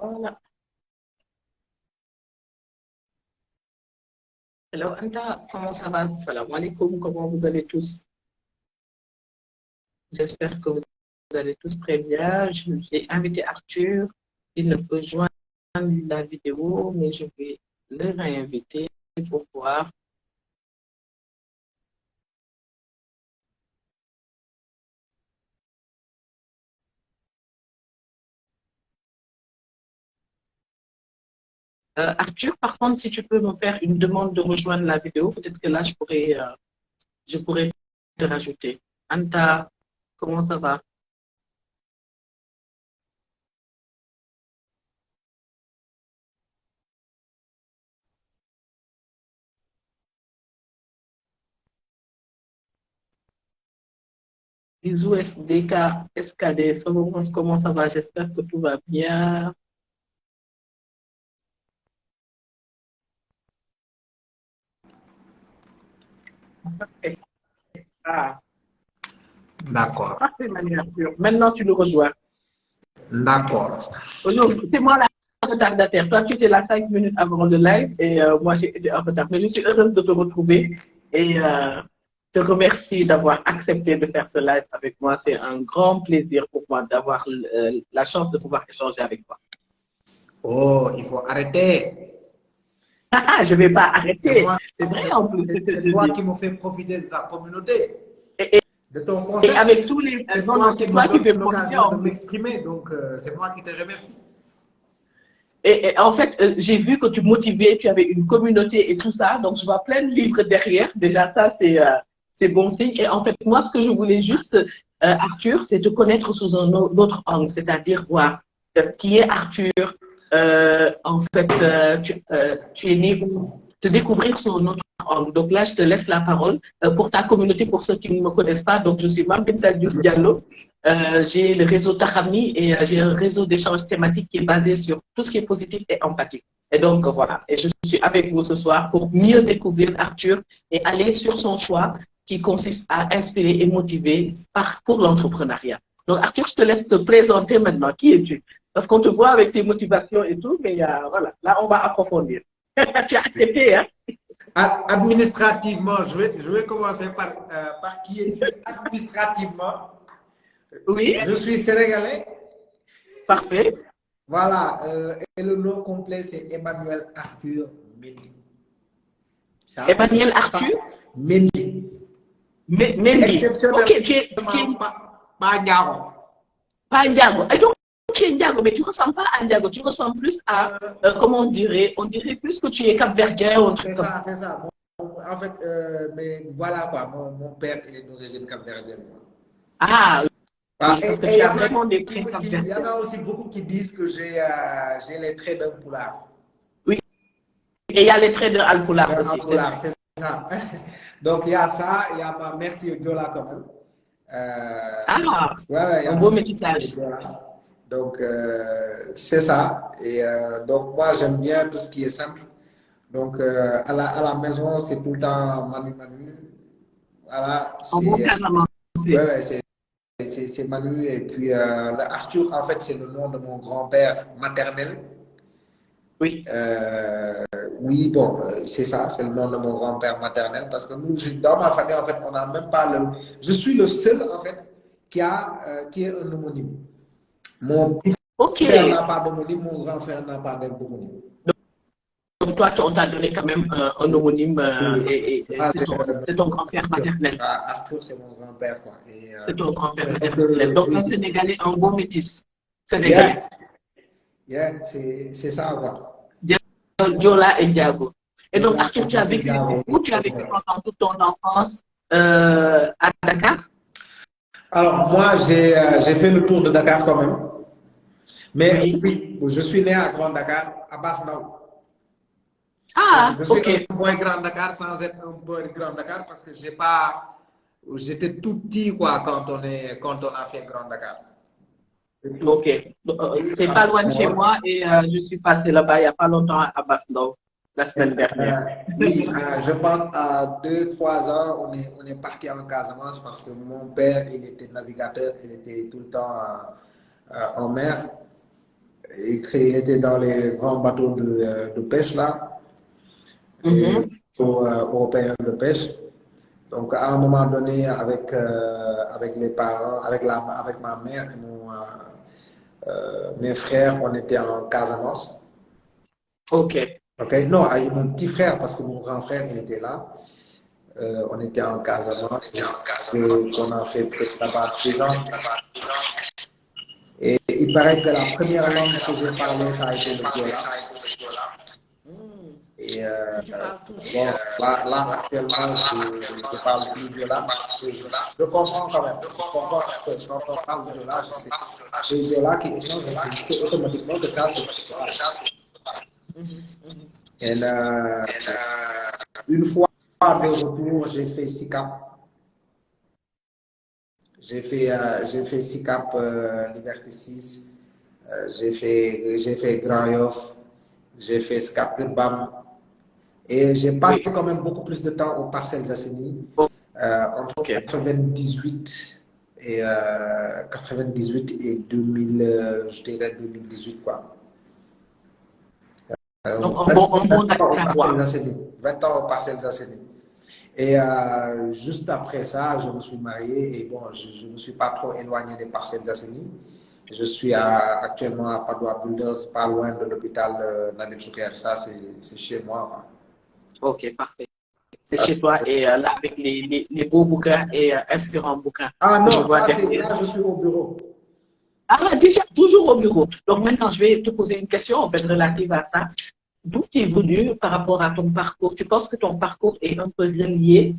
Voilà. Hello Anta, comment ça va? Salam alaikum, comment vous allez tous? J'espère que vous allez tous très bien. J'ai invité Arthur, il ne peut joindre la vidéo, mais je vais le réinviter pour voir. Arthur, par contre, si tu peux me faire une demande de rejoindre la vidéo, peut-être que là, je pourrais te rajouter. Anta, comment ça va? Bisous SDK, SKD, comment ça va? J'espère que tout va bien. Ah, D'accord. parfait, Manu Arthur. Maintenant, tu nous rejoins. D'accord. Aujourd'hui, c'est moi la retardataire. Toi, tu étais là 5 minutes avant le live et moi, j'ai été en retard. Mais je suis heureuse de te retrouver et te remercie d'avoir accepté de faire ce live avec moi. C'est un grand plaisir pour moi d'avoir la chance de pouvoir échanger avec toi. Oh, il faut arrêter. Ah, je ne vais pas arrêter. Moi, C'est vrai en plus ce que c'est je toi dis. qui me fais profiter de ta communauté, Et, et- de ton et avec concept. tous les... C'est non, toi non, qui c'est me toi qui donne fais profiter l'occasion de en plus. m'exprimer, donc c'est moi qui te remercie. Et en fait, j'ai vu que tu motivais, tu avais une communauté et tout ça, donc je vois plein de livres derrière. Déjà, ça, c'est bon signe. Et en fait, moi, ce que je voulais juste, Arthur, c'est te connaître sous un autre angle, c'est-à-dire voir qui est Arthur. En fait, tu es né où? Te découvrir sous un autre angle. Donc là, je te laisse la parole pour ta communauté, pour ceux qui ne me connaissent pas. Donc, je suis Mambinta Diouf Diallo. J'ai le réseau Tahami et j'ai un réseau d'échange thématique qui est basé sur tout ce qui est positif et empathique. Et donc, voilà. Et je suis avec vous ce soir pour mieux découvrir Arthur et aller sur son choix qui consiste à inspirer et motiver pour l'entrepreneuriat. Donc, Arthur, je te laisse te présenter maintenant. Qui es-tu? Parce qu'on te voit avec tes motivations et tout, mais voilà. Là, on va approfondir. Tu as accepté, hein? Administrativement, je vais commencer par qui es-tu administrativement. Oui, Je suis sénégalais. parfait. Voilà, et le nom complet, c'est Emmanuel Arthur Mendy. Ça, c'est Emmanuel Arthur Mendy. Mendy. Ok, Exceptionnellement, tu es pas Garo. pas Ndiago. Et donc, tu es Ndiago, mais tu ne ressembles pas à Ndiago. Tu ressembles plus à, comment on dirait plus que tu es capverdien ou un truc C'est comme ça, ça. c'est ça. En fait, mais voilà quoi, mon père il est d'origine capverdienne. Ah, Ah, oui, parce que et tu as vraiment des traits il y en capverdiens. a aussi beaucoup qui disent que j'ai les traits d'un poulard. Oui, et il y a les traits de Alpoulard Un aussi, c'est poulard, vrai. c'est ça. Donc il y a ça, il y a ma mère qui est Diola quand même. Ah, Ouais, ouais, il y un a beau ma mère qui est métissage. Diola. Donc c'est ça. Et donc moi j'aime bien tout ce qui est simple. Donc à la maison, c'est tout le temps Manu Manu. Voilà, Un beau c'est ouais, Casamancé. ouais, c'est Manu. Et puis le Arthur, en fait, c'est le nom de mon grand-père maternel. Oui. Euh, oui, bon, c'est ça, c'est le nom de mon grand-père maternel. Parce que nous, dans ma famille, en fait, on n'a même pas le. Je suis le seul, en fait, qui est un homonyme. Mon petit Ok. frère n'a pas d'homonyme, mon grand frère n'a pas d'homonyme. Donc, toi, on t'a donné quand même un homonyme et Moi, c'est ton grand-père maternel. Arthur, c'est mon grand-père, quoi. Et, C'est ton grand-père donc, maternel. Donc, un oui. Sénégalais, un beau métis. Sénégalais. Yeah, yeah, c'est ça, quoi. Diola et Diago. Et donc, Yola Arthur, tu as et vécu Diao, où? Tu as vécu ouais. pendant toute ton enfance à Dakar? Alors, moi, j'ai fait le tour de Dakar quand même. Mais Oui. oui, je suis né à Grand Dakar, à Basse-Ndao. Donc, Ah, je suis ok. un boy Grand Dakar sans être un boy Grand Dakar parce que j'ai pas. J'étais tout petit, quoi, quand on a fait Grand Dakar. J'étais tout Ok. petit, C'est pas loin de chez moi et je suis passé là-bas il n'y a pas longtemps à Basdorf, la semaine dernière. oui, je pense à 2, 3 ans, on est parti en Casamance parce que mon père, il était navigateur, il était tout le temps en mer. Il était dans les grands bateaux de pêche là, et Mhm. européens de pêche. Donc, à un moment donné, avec les parents, avec ma mère et mes frères, on était en Casamance. OK. Ok, non, avec mon petit frère, parce que mon grand frère, il était là. On était en Casamance, qu'on a fait peut-être là-bas 2 ans. Et il paraît que la première langue que j'ai parlée, ça a été le Diola. Hmm. Et Que tu parles toujours? bon, là actuellement, je parle plus Diola. Je comprends quand même. Je comprends que quand on parle Diola, je sais. Et Diola qui échange, je sais automatiquement que ça, c'est Diola. Mhm, mhm. Et une fois de retour, j'ai fait SICAP. J'ai fait SICAP Liberté 6. J'ai fait Grand Yoff. J'ai fait SCAP Urbam. Et j'ai passé Oui. quand même beaucoup plus de temps aux Parcelles Assainies, entre OK. 98 et 2000, je dirais 2018, quoi. Donc, 20 un 20 bon ans aux Parcelles Dakarois. Assainies. 20 ans aux Parcelles Assainies. Et juste après ça, je me suis marié et bon, je ne me suis pas trop éloigné des Parcelles Assainies. Je suis actuellement à Padoua Builders, pas loin de l'hôpital Nabil Choucair. Ça, c'est chez moi, quoi. OK, parfait. C'est chez toi et là, avec les beaux bouquins et inspirants bouquins Ah que je non, vois ça c'est derrière. là, je suis au bureau. Ah, déjà, toujours au bureau. Donc maintenant, je vais te poser une question en fait relative à ça. D'où tu es venu par rapport à ton parcours? Tu penses que ton parcours est un peu relié,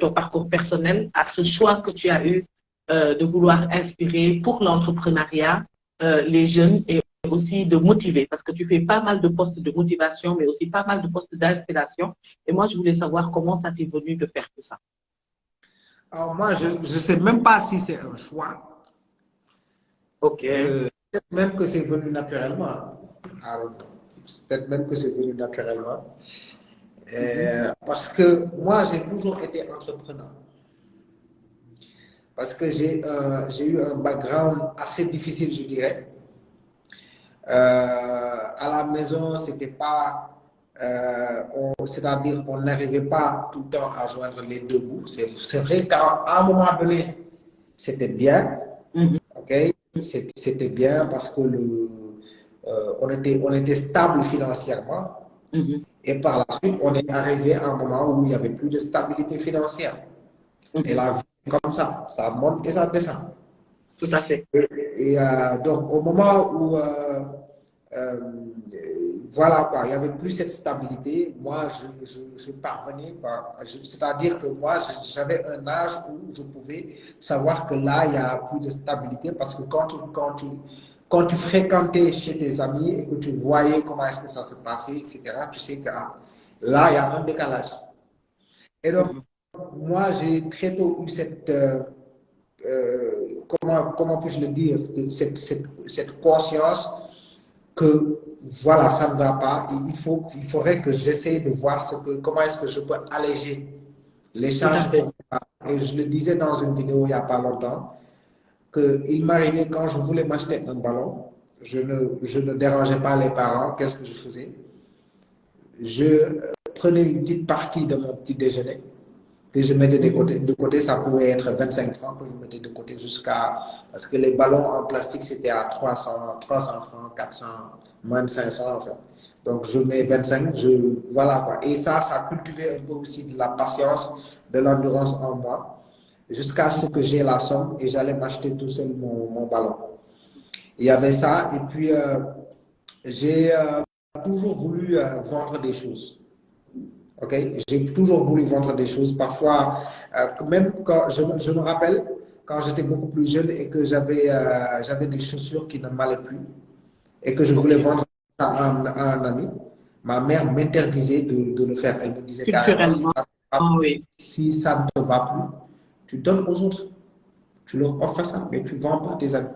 ton parcours personnel, à ce choix que tu as eu de vouloir inspirer pour l'entrepreneuriat les jeunes et aussi de motiver, parce que tu fais pas mal de postes de motivation, mais aussi pas mal de postes d'inspiration. Et moi, je voulais savoir comment ça t'est venu de faire tout ça. Alors moi, je ne sais même pas si c'est un choix. OK. Peut-être même que c'est venu naturellement. Alors, peut-être même que c'est venu naturellement. Mhm. Parce que moi, j'ai toujours été entrepreneur. Parce que j'ai eu un background assez difficile, je dirais. À la maison, c'était pas, c'est-à-dire qu'on n'arrivait pas tout le temps à joindre les deux bouts. C'est vrai qu'à un moment donné, c'était bien, Mhm. ok? C'était bien parce que on était stable financièrement. Mhm. Et par la suite, on est arrivé à un moment où il n'y avait plus de stabilité financière. Et Mhm. la vie, c'est comme ça monte et ça descend. Tout à fait. Donc, au moment où, euh, voilà quoi, il n'y avait plus cette stabilité, moi, je parvenais, quoi. C'est-à-dire que moi, j'avais un âge où je pouvais savoir que là, il n'y a plus de stabilité parce que quand tu fréquentais chez tes amis et que tu voyais comment est-ce que ça se passait, etc., tu sais que là, il y a un décalage. Et donc, Mhm. moi, j'ai très tôt eu comment puis-je le dire, cette conscience que voilà, ça ne va pas. Il faudrait que j'essaie de voir comment est-ce que je peux alléger les Tout à charges fait. qu'on a. Et je le disais dans une vidéo il n'y a pas longtemps, qu'il m'arrivait quand je voulais m'acheter un ballon, je ne dérangeais pas les parents. Qu'est-ce que je faisais? Je prenais une petite partie de mon petit déjeuner que je mettais Mhm. de côté, ça pouvait être 25 francs que je mettais de côté jusqu'à. Parce que les ballons en plastique, c'était à 300 francs, 400, moins de 500 en fait. Donc je mets 25, voilà quoi. Et ça cultivait un peu aussi de la patience, de l'endurance en moi, jusqu'à ce que j'ai la somme et j'allais m'acheter tout seul mon ballon. Il y avait ça, et puis j'ai toujours voulu vendre des choses. Ok, j'ai toujours voulu vendre des choses. Parfois, même quand je me rappelle quand j'étais beaucoup plus jeune et que j'avais des chaussures qui ne m'allaient plus et que je voulais OK. vendre ça à un ami, ma mère m'interdisait de le faire. Elle me disait carrément, Culturellement, oui. si ça ne te va plus, tu donnes aux autres. Tu leur offres ça, mais tu ne vends pas tes habits.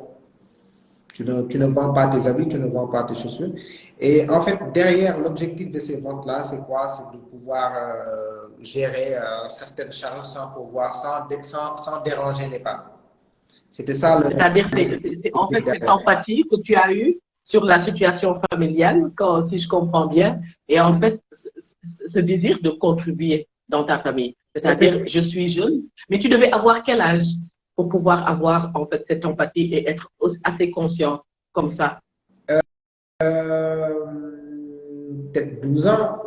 Tu ne vends pas tes habits, tu ne vends pas tes chaussures. Et en fait, derrière l'objectif de ces ventes-là, c'est quoi? C'est de pouvoir gérer certaines charges sans pouvoir, sans déranger les parents. C'était ça C'est-à-dire, l'objectif en fait, cette derrière. empathie que tu as eue, sur la situation familiale, quand, si je comprends bien, et en fait, ce désir de contribuer dans ta famille. C'est-à-dire, je suis jeune, mais tu devais avoir quel âge pour pouvoir avoir en fait cette empathie et être assez conscient comme ça? Peut-être 12 ans,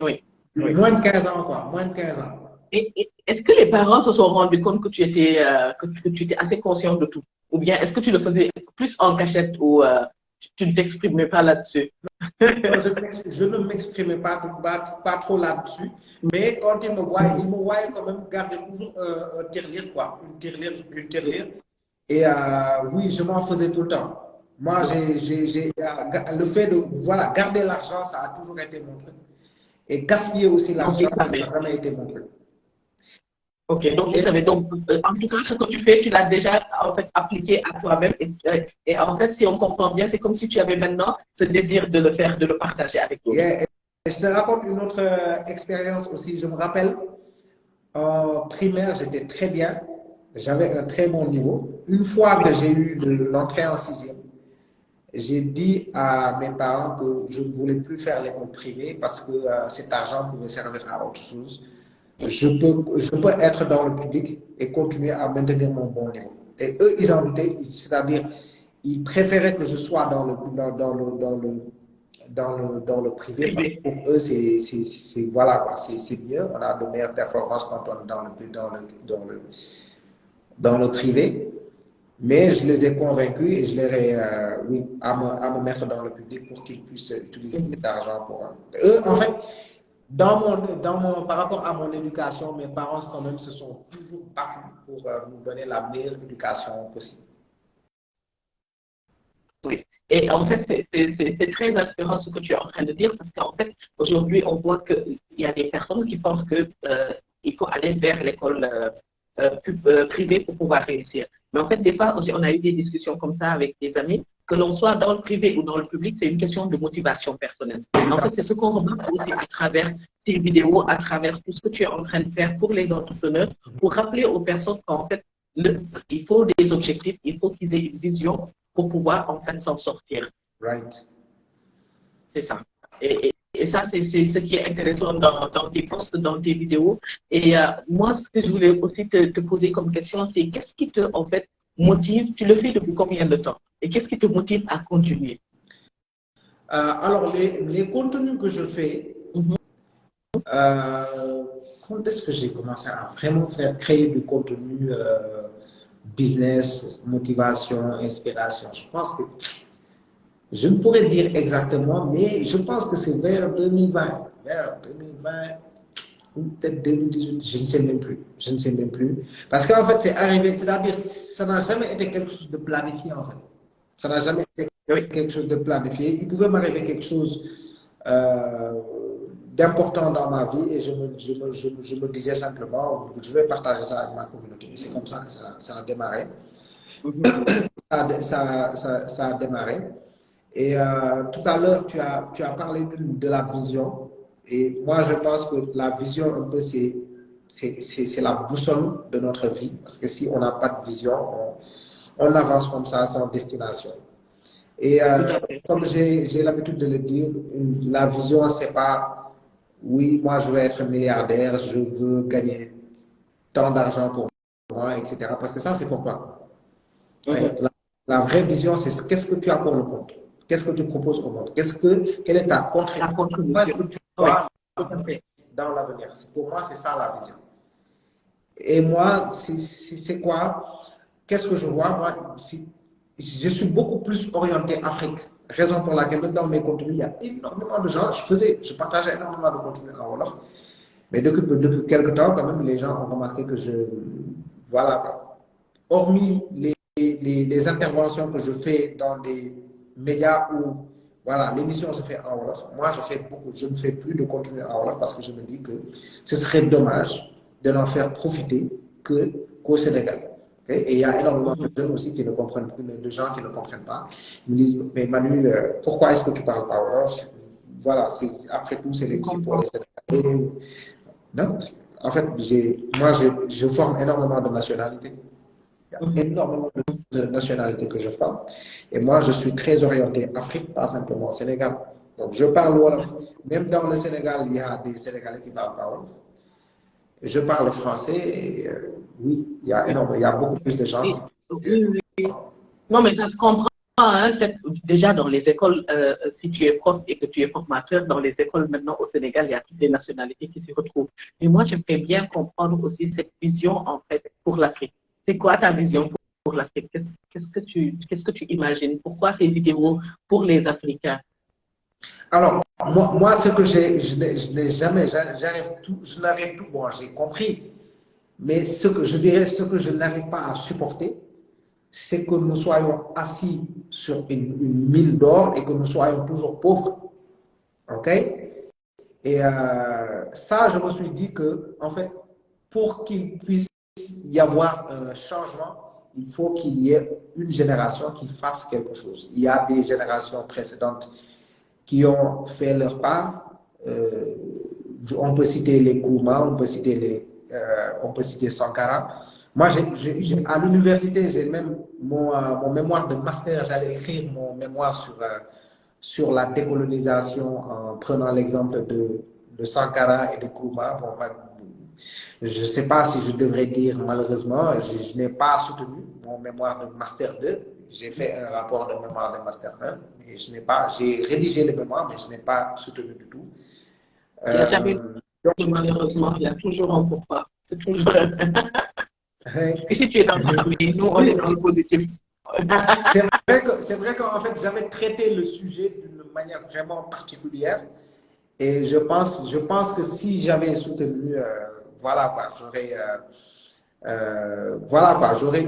Oui, oui. moins de 15 ans, quoi, moins de 15 ans. Et est-ce que les parents se sont rendus compte que tu étais, que tu étais assez conscient de tout? Ou bien est-ce que tu le faisais plus en cachette ou tu ne t'exprimais pas là-dessus? Non, je ne m'exprimais pas trop là-dessus, mais quand ils me voyaient quand même garder toujours un tirelire, quoi, une tirelire. Et oui, je m'en faisais tout le temps. Moi, le fait de voilà, garder l'argent, ça a toujours été mon truc. Et gaspiller aussi Donc, l'argent, ils ça n'a savaient. jamais été mon truc. Ok, donc ils savaient. Donc, en tout cas, ce que tu fais, tu l'as déjà en fait appliqué à toi-même. Et en fait, si on comprend bien, c'est comme si tu avais maintenant ce désir de le faire, de le partager avec d'autres. Et je te raconte une autre expérience aussi. Je me rappelle, en primaire, j'étais très bien. J'avais un très bon niveau. Une fois que j'ai eu l'entrée en sixième, j'ai dit à mes parents que je ne voulais plus faire l'école privée parce que cet argent pouvait servir à autre chose. Je peux être dans le public et continuer à maintenir mon bon niveau. Et eux, ils en doutaient, c'est-à-dire, ils préféraient que je sois dans le privé parce que pour eux, voilà, c'est mieux. On a de meilleures performances quand on est dans le privé. Mais je les ai convaincus et je leur ai, oui, à me mettre dans le public pour qu'ils puissent utiliser cet argent pour eux. En fait, par rapport à mon éducation, mes parents quand même se sont toujours battus pour nous donner la meilleure éducation possible. Oui. Et en fait, c'est très inspirant ce que tu es en train de dire parce qu'en fait, aujourd'hui, on voit qu'il y a des personnes qui pensent que il faut aller vers l'école privée pour pouvoir réussir. Mais en fait, des fois, on a eu des discussions comme ça avec des amis, que l'on soit dans le privé ou dans le public, c'est une question de motivation personnelle. En fait, c'est ce qu'on remarque aussi à travers tes vidéos, à travers tout ce que tu es en train de faire pour les entrepreneurs, pour rappeler aux personnes qu'en fait, il faut des objectifs, il faut qu'ils aient une vision pour pouvoir en fait s'en sortir. Right. C'est ça. Et ça, c'est ce qui est intéressant dans tes posts, dans tes vidéos. Et moi, ce que je voulais aussi te poser comme question, c'est qu'est-ce qui te, en fait, motive? Tu le fais depuis combien de temps? Et qu'est-ce qui te motive à continuer? Alors, les contenus que je fais, quand est-ce que j'ai commencé à vraiment créer du contenu business, motivation, inspiration? Je pense que je ne pourrais dire exactement, mais je pense que c'est vers 2020. Vers 2020 ou peut-être 2018, je ne sais même plus. Je ne sais même plus. Parce qu'en fait, c'est arrivé, c'est-à-dire, ça n'a jamais été quelque chose de planifié, en fait. Ça n'a jamais été quelque chose de planifié. Il pouvait m'arriver quelque chose d'important dans ma vie et je me disais simplement, je vais partager ça avec ma communauté. C'est comme ça que ça a démarré. Ça a démarré. Et tout à l'heure, tu as parlé de la vision. Et moi, je pense que la vision, un peu, c'est la boussole de notre vie. Parce que si on n'a pas de vision, on avance comme ça sans destination. Et comme j'ai l'habitude de le dire, la vision, c'est pas, oui, moi, je veux être milliardaire, je veux gagner tant d'argent pour moi, etc. Parce que ça, c'est pour toi. La vraie vision, c'est qu'est-ce que tu as pour le monde? Qu'est-ce que tu proposes au monde? Quelle est ta contribution? Est-ce que tu vois dans l'avenir? Pour moi, c'est ça la vision. Et moi, c'est quoi? Qu'est-ce que je vois? Moi, je suis beaucoup plus orienté Afrique. Raison pour laquelle, même dans mes contenus, il y a énormément de gens. Je partageais énormément de contenus en Wolof. Mais depuis quelques temps, quand même, les gens ont remarqué que voilà, hormis les interventions que je fais dans des médias où voilà, l'émission se fait en Wolof, moi je ne fais plus de contenu en Wolof parce que je me dis que ce serait dommage de n'en faire profiter qu'au Sénégal. Okay? Et il y a énormément de jeunes aussi qui ne comprennent plus, de gens qui ne comprennent pas. Ils me disent, mais Manu, pourquoi est-ce que tu parles pas Wolof? Voilà, après tout, c'est pour les Sénégalais. Non, en fait, je forme énormément de nationalités. Il y a énormément de nationalités que je parle. Et moi, je suis très orienté Afrique, pas simplement Sénégal. Donc, je parle Wolof. Même dans le Sénégal, il y a des Sénégalais qui parlent pas Wolof. Je parle français et oui, il y a beaucoup plus de gens qui... Oui, oui. Non, mais ça se comprend. Hein, déjà dans les écoles, si tu es prof et que tu es formateur, dans les écoles maintenant au Sénégal, il y a toutes les nationalités qui se retrouvent. Et moi, j'aimerais bien comprendre aussi cette vision en fait pour l'Afrique. C'est quoi ta vision pour l'Afrique? Qu'est-ce que tu imagines? Pourquoi ces vidéos pour les Africains? Alors, moi ce que je n'ai jamais, je n'arrive tout, bon, j'ai compris, mais ce que je dirais, ce que je n'arrive pas à supporter, c'est que nous soyons assis sur une mine d'or et que nous soyons toujours pauvres. OK? Et ça, je me suis dit que, en fait, pour qu'il puisse y avoir un changement, il faut qu'il y ait une génération qui fasse quelque chose. Il y a des générations précédentes qui ont fait leur part. On peut citer les Kouma, on peut citer Sankara. Moi, à l'université, j'ai même mon mémoire de master, j'allais écrire mon mémoire sur la décolonisation en prenant l'exemple de Sankara et de Kouma. Bon, je ne sais pas si je devrais dire malheureusement, je n'ai pas soutenu mon mémoire de master 2. J'ai fait un rapport de mémoire de master 1, mais j'ai rédigé le mémoire, mais je n'ai pas soutenu du tout. Malheureusement, il y a toujours un pourquoi. C'est toujours... Et si tu es dans le famille, nous, on est dans le positif. C'est vrai qu'en fait, j'avais traité le sujet d'une manière vraiment particulière. Et je pense que si j'avais soutenu, voilà quoi,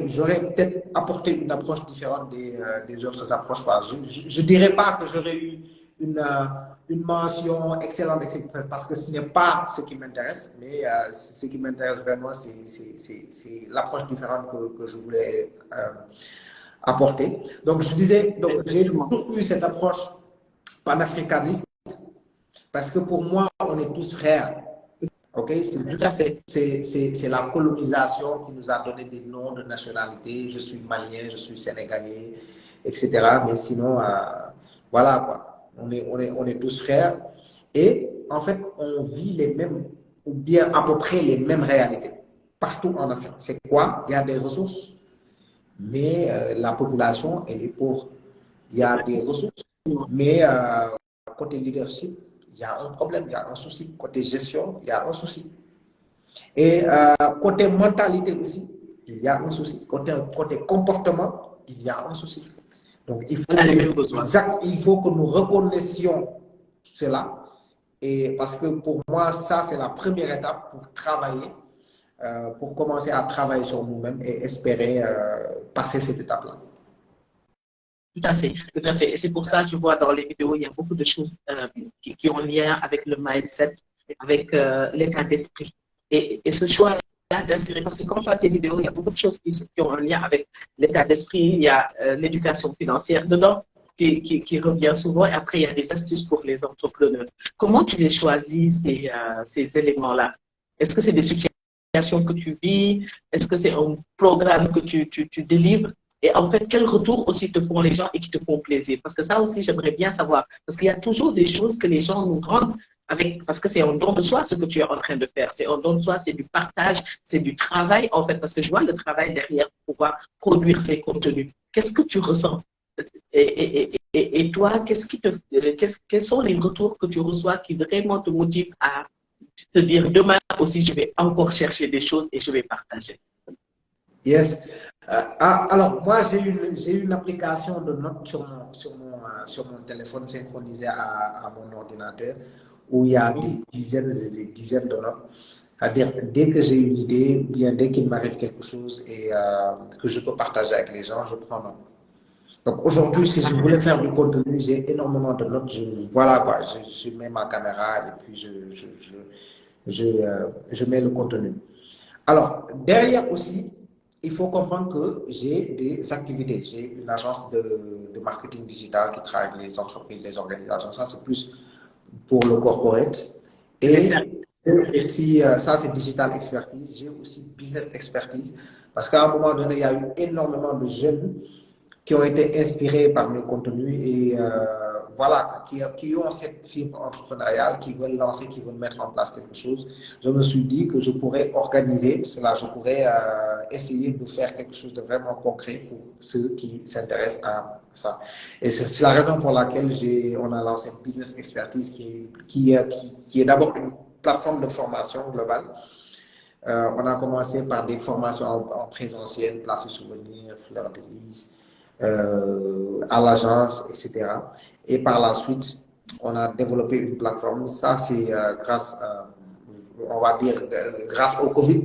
j'aurais peut-être apporté une approche différente des autres approches. Quoi. Je ne dirais pas que j'aurais eu une mention excellente, etc., parce que ce n'est pas ce qui m'intéresse, mais ce qui m'intéresse vraiment, c'est l'approche différente que je voulais apporter. Donc, je disais, j'ai toujours eu cette approche panafricaniste, parce que pour moi, on est tous frères. Okay? C'est la colonisation qui nous a donné des noms de nationalité. Je suis malien, je suis sénégalais, etc. Mais sinon, voilà quoi. On est tous frères. Et en fait, on vit les mêmes, ou bien à peu près les mêmes réalités. Partout en Afrique. C'est quoi? Il y a des ressources, mais la population, elle est pauvre. Il y a des ressources, mais côté leadership, il y a un problème, il y a un souci. Côté gestion, il y a un souci. Et côté mentalité aussi, il y a un souci. Côté comportement, il y a un souci. Donc, il faut que nous reconnaissions cela. Et parce que pour moi, ça, c'est la première étape pour travailler, pour commencer à travailler sur nous-mêmes et espérer passer cette étape-là. Tout à fait, tout à fait. Et c'est pour ça que je vois dans les vidéos, il y a beaucoup de choses qui ont lien avec le mindset, avec l'état d'esprit. Et ce choix-là d'inspirer, parce que quand je vois tes vidéos, il y a beaucoup de choses qui ont un lien avec l'état d'esprit, il y a l'éducation financière dedans qui revient souvent, et après il y a des astuces pour les entrepreneurs. Comment tu les choisis, ces éléments-là? Est-ce que c'est des situations que tu vis? Est-ce que c'est un programme que tu délivres? Et en fait, quel retour aussi te font les gens et qui te font plaisir? Parce que ça aussi, j'aimerais bien savoir. Parce qu'il y a toujours des choses que les gens nous rendent parce que c'est un don de soi ce que tu es en train de faire. C'est un don de soi, c'est du partage, c'est du travail en fait. Parce que je vois le travail derrière pour pouvoir produire ces contenus. Qu'est-ce que tu ressens? Et toi, quels sont les retours que tu reçois qui vraiment te motivent à te dire demain aussi, je vais encore chercher des choses et je vais partager? Yes. Alors, moi, j'ai une application de notes sur mon téléphone synchronisé à mon ordinateur où il y a des dizaines et des dizaines de notes. C'est-à-dire, dès que j'ai une idée ou bien dès qu'il m'arrive quelque chose et que je peux partager avec les gens, je prends note. Donc, aujourd'hui, si je voulais faire du contenu, j'ai énormément de notes. Voilà quoi, je mets ma caméra et puis je mets le contenu. Alors, derrière aussi, il faut comprendre que j'ai des activités. J'ai une agence de marketing digital qui travaille avec les entreprises, les organisations. Ça, c'est plus pour le corporate. Et aussi, ça, c'est digital expertise. J'ai aussi business expertise Parce qu'à un moment donné, il y a eu énormément de jeunes qui ont été inspirés par mes contenus et voilà, qui ont cette fibre entrepreneuriale, qui veulent lancer, qui veulent mettre en place quelque chose. Je me suis dit que je pourrais organiser cela, je pourrais essayer de faire quelque chose de vraiment concret pour ceux qui s'intéressent à ça. Et c'est la raison pour laquelle on a lancé Business Expertise, qui est d'abord une plateforme de formation globale. On a commencé par des formations en présentiel, place au souvenir, fleur de lys, à l'agence, etc. Et par la suite, on a développé une plateforme. Ça, c'est grâce, on va dire, grâce au Covid.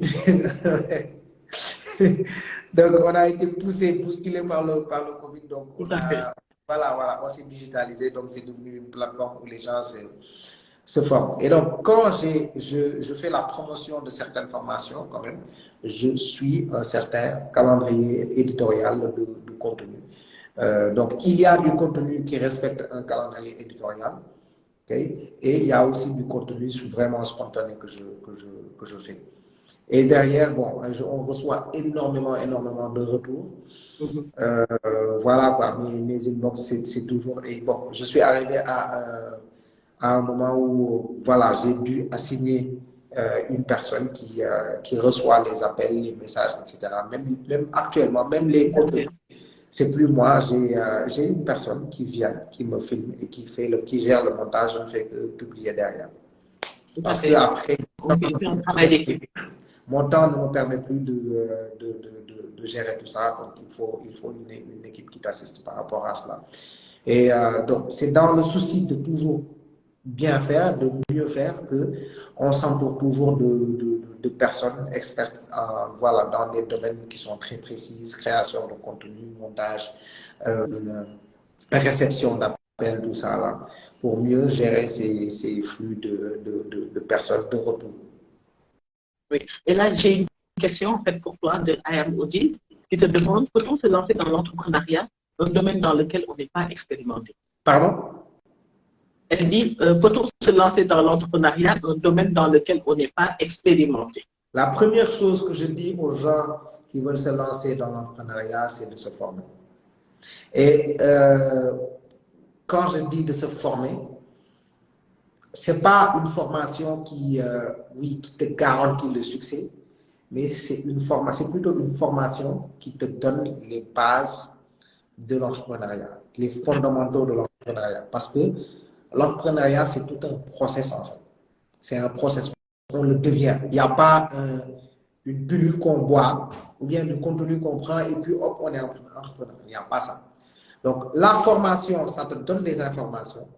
Donc, on a été bousculé par le Covid. Donc, voilà, on s'est digitalisé. Donc, c'est devenu une plateforme où les gens se forment. Et donc, quand je fais la promotion de certaines formations, quand même, je suis un certain calendrier éditorial de contenu. Donc, il y a du contenu qui respecte un calendrier éditorial, okay? Et il y a aussi du contenu vraiment spontané que je fais. Et derrière, bon, on reçoit énormément de retours. Voilà, quoi, mes inbox, c'est toujours... Et bon, je suis arrivé à un moment où, voilà, j'ai dû assigner une personne qui reçoit les appels, les messages, etc. Même actuellement, même les contenus. C'est plus moi, j'ai une personne qui vient, qui me filme et qui gère le montage, je ne fais que publier derrière. Parce que après, c'est un travail d'équipe. Mon temps ne me permet plus de gérer tout ça, donc il faut une équipe qui t'assiste par rapport à cela. Et donc, c'est dans le souci de toujours bien faire, de mieux faire, qu'on s'entoure toujours de personnes expertes voilà, dans des domaines qui sont très précis, création de contenu, montage, réception d'appels, tout ça, là, pour mieux gérer ces flux de personnes de retour. Oui. Et là, j'ai une question en fait pour toi de I Am Odile qui te demande, peut-on se lancer dans l'entrepreneuriat, un domaine dans lequel on n'est pas expérimenté? Pardon? Elle dit, peut-on se lancer dans l'entrepreneuriat, un domaine dans lequel on n'est pas expérimenté? La première chose que je dis aux gens qui veulent se lancer dans l'entrepreneuriat, c'est de se former. Et quand je dis de se former, ce n'est pas une formation qui te garantit le succès, mais c'est plutôt une formation qui te donne les bases de l'entrepreneuriat, les fondamentaux de l'entrepreneuriat. Parce que l'entrepreneuriat, c'est tout un process en fait. C'est un process, on le devient. Il n'y a pas une pilule qu'on boit ou bien du contenu qu'on prend et puis hop, on est entrepreneur. Il n'y a pas ça. Donc, la formation, ça te donne des informations.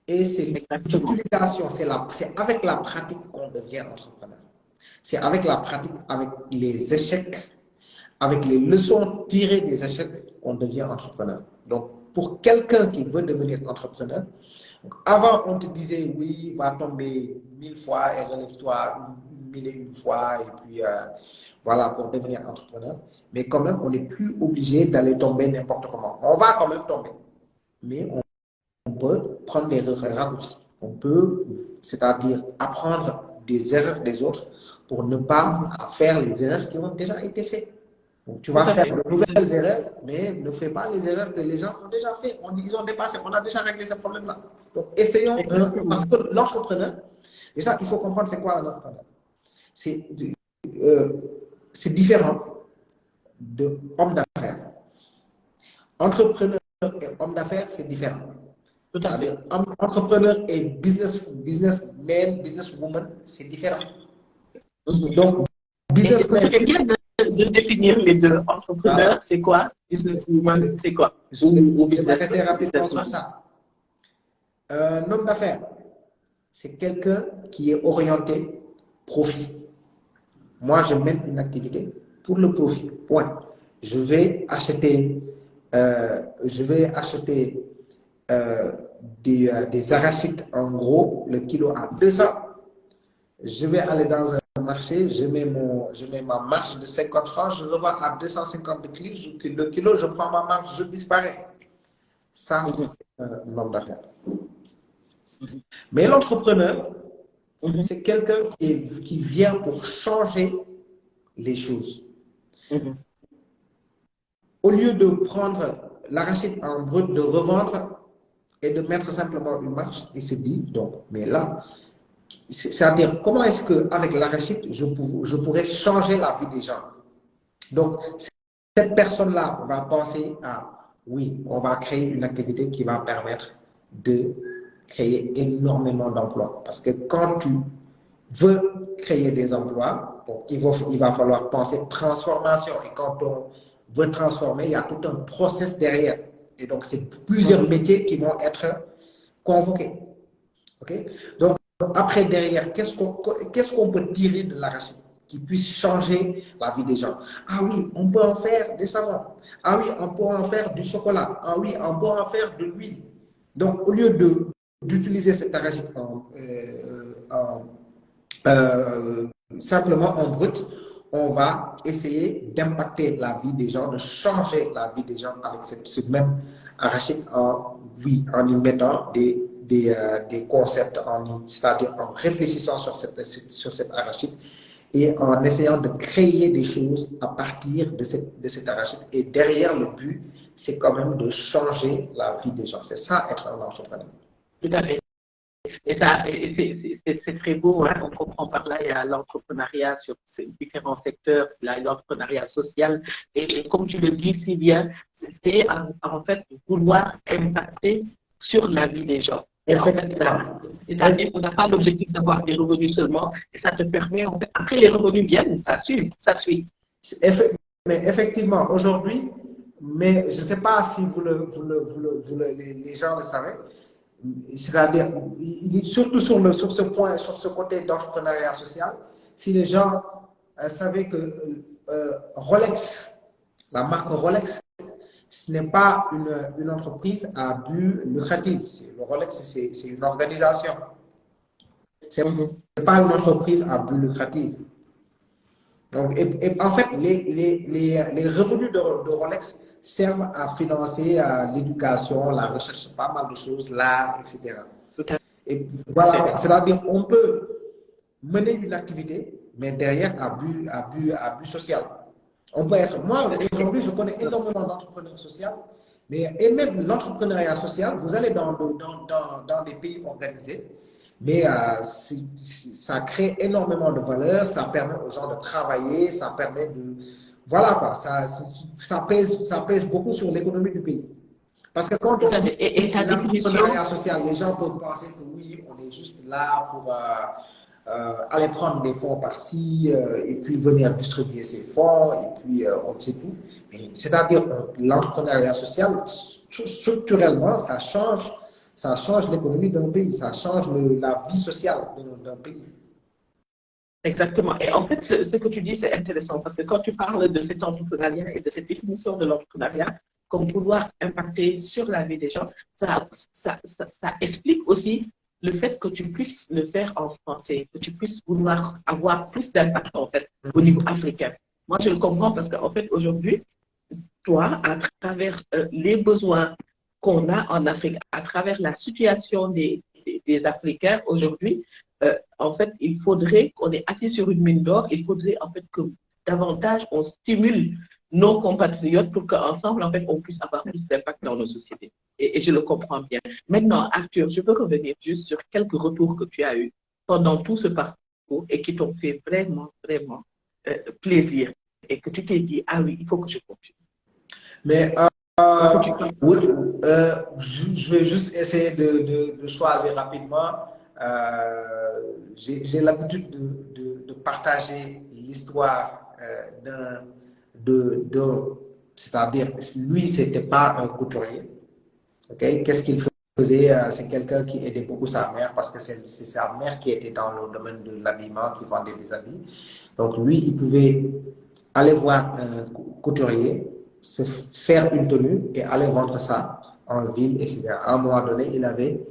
Et c'est l'utilisation, c'est avec la pratique qu'on devient entrepreneur. C'est avec la pratique, avec les échecs, avec les leçons tirées des échecs qu'on devient entrepreneur. Donc, pour quelqu'un qui veut devenir entrepreneur, avant on te disait oui, va tomber 1000 fois et relève-toi 1001 fois et puis voilà pour devenir entrepreneur. Mais quand même, on n'est plus obligé d'aller tomber n'importe comment. On va quand même tomber, mais on peut prendre des raccourcis. On peut, c'est-à-dire apprendre des erreurs des autres pour ne pas faire les erreurs qui ont déjà été faites. Donc, tu vas faire de nouvelles erreurs, mais ne fais pas les erreurs que les gens ont déjà fait. Ils ont dépassé, on a déjà réglé ce problème-là. Donc, essayons, parce que l'entrepreneur, déjà, il faut comprendre c'est quoi un entrepreneur. C'est différent de homme d'affaires. Entrepreneur et homme d'affaires, c'est différent. C'est-à-dire, entrepreneur et businessman, businesswoman, c'est différent. Donc, businessman. C'est bien de définir les deux. Entrepreneur, c'est quoi? Businesswoman, c'est quoi? Ou businessman. Un homme d'affaires, c'est quelqu'un qui est orienté profit. Moi, je mène une activité pour le profit. Point. Je vais acheter des arachides en gros, le kilo à 200. Je vais aller dans un marché, je mets ma marge de 50 francs, je revends à 250 le kilo, je prends ma marge, je disparais. Ça, c'est un homme d'affaires. Mais l'entrepreneur, c'est quelqu'un qui vient pour changer les choses. Mhm. Au lieu de prendre l'arachide en brut, de revendre et de mettre simplement une marge, il se dit, donc, mais là, c'est-à-dire, comment est-ce qu'avec l'arachide, je pourrais changer la vie des gens? Donc, cette personne-là va penser à, oui, on va créer une activité qui va permettre de créer énormément d'emplois. Parce que quand tu veux créer des emplois, bon, il va falloir penser transformation. Et quand on veut transformer, il y a tout un process derrière. Et donc, c'est plusieurs métiers qui vont être convoqués. OK? Donc, après, derrière, qu'est-ce qu'on peut tirer de l'arachide qui puisse changer la vie des gens? Ah oui, on peut en faire des savons. Ah oui, on peut en faire du chocolat. Ah oui, on peut en faire de l'huile. Donc, au lieu d'utiliser cet arachide simplement en brut, on va essayer d'impacter la vie des gens, de changer la vie des gens avec ce même arachide oui, en y mettant des concepts, c'est-à-dire en réfléchissant sur cette arachide et en essayant de créer des choses à partir de cet arachide. Et derrière, le but, c'est quand même de changer la vie des gens. C'est ça, être un entrepreneur. Tout à fait. Et ça, c'est très beau, hein. On comprend par là, il y a l'entrepreneuriat sur ces différents secteurs, l'entrepreneuriat social. Et comme tu le dis si bien, c'est en fait vouloir impacter sur la vie des gens. Et en fait, c'est-à-dire qu'on n'a pas l'objectif d'avoir des revenus seulement, et ça te permet, en fait, après les revenus viennent, ça suit, ça suit. Mais effectivement, aujourd'hui, mais je ne sais pas si les gens le savaient, c'est-à-dire, surtout sur ce point, sur ce côté d'entrepreneuriat social, si les gens savaient que Rolex, la marque Rolex, ce n'est pas une entreprise à but lucratif. Le Rolex, c'est une organisation. Ce n'est pas une entreprise à but lucratif. Donc, et en fait, les revenus de Rolex servent à financer l'éducation, la recherche, pas mal de choses, l'art, etc. Et voilà, c'est-à-dire on peut mener une activité, mais derrière à but social. On peut être, moi aujourd'hui, je connais énormément d'entrepreneurs sociaux, mais et même l'entrepreneuriat social, vous allez dans des pays organisés, mais ça crée énormément de valeur, ça permet aux gens de travailler, ça permet de... Voilà quoi, ça pèse beaucoup sur l'économie du pays. Parce que quand on dit l'entrepreneuriat social, les gens peuvent penser que oui, on est juste là pour aller prendre des fonds par-ci et puis venir distribuer ces fonds et puis on sait tout. C'est-à-dire l'entrepreneuriat social, structurellement, ça change l'économie d'un pays, ça change la vie sociale d'un pays. Exactement. Et en fait, ce que tu dis, c'est intéressant parce que quand tu parles de cet entrepreneuriat et de cette définition de l'entrepreneuriat, comme vouloir impacter sur la vie des gens, ça explique aussi le fait que tu puisses le faire en français, que tu puisses vouloir avoir plus d'impact en fait au niveau africain. Moi, je le comprends parce qu'en fait, aujourd'hui, toi, à travers les besoins qu'on a en Afrique, à travers la situation des Africains aujourd'hui, en fait, il faudrait qu'on est assis sur une mine d'or, il faudrait en fait que davantage on stimule nos compatriotes pour qu'ensemble, en fait, on puisse avoir plus d'impact dans nos sociétés. Et je le comprends bien. Maintenant, Arthur, je peux revenir juste sur quelques retours que tu as eus pendant tout ce parcours et qui t'ont fait vraiment, vraiment plaisir et que tu t'es dit, ah oui, il faut que je continue. Mais oui, je vais juste essayer de choisir rapidement. J'ai l'habitude de partager l'histoire c'est-à-dire, lui, c'était pas un couturier. Okay? Qu'est-ce qu'il faisait? C'est quelqu'un qui aidait beaucoup sa mère parce que c'est sa mère qui était dans le domaine de l'habillement, qui vendait des habits. Donc, lui, il pouvait aller voir un couturier, se faire une tenue et aller vendre ça en ville, etc. À un moment donné, il avait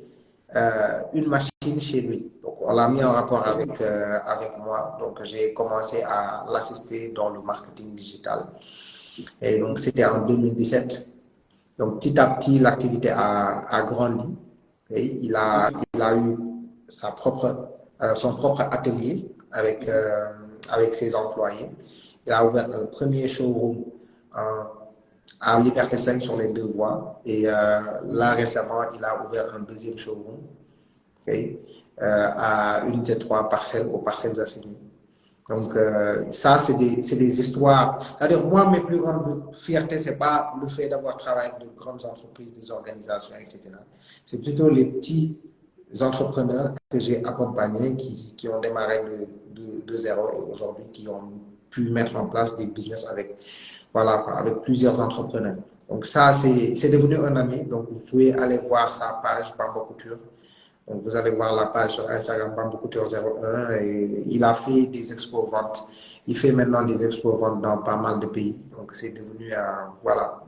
une machine chez lui. Donc, on l'a mis en rapport avec moi. Donc, j'ai commencé à l'assister dans le marketing digital. Et donc, c'était en 2017. Donc, petit à petit, l'activité a grandi. Et il a eu son propre atelier avec ses employés. Il a ouvert un premier showroom à Liberté 5 sur les 2 voies. Et là, récemment, il a ouvert un deuxième showroom, okay, à Unité 3 parcelles, aux Parcelles Assainies. Donc, ça, c'est des histoires. C'est-à-dire, moi, mes plus grandes fiertés, ce n'est pas le fait d'avoir travaillé avec de grandes entreprises, des organisations, etc. C'est plutôt les petits entrepreneurs que j'ai accompagnés qui ont démarré de zéro et aujourd'hui qui ont pu mettre en place des business avec, voilà, avec plusieurs entrepreneurs. Donc, ça, c'est devenu un ami. Donc, vous pouvez aller voir sa page Bamba Couture. Donc, vous allez voir la page sur Instagram Bamba Couture 01 et il a fait des expos ventes. Il fait maintenant des expos ventes dans pas mal de pays. Donc, c'est devenu, voilà,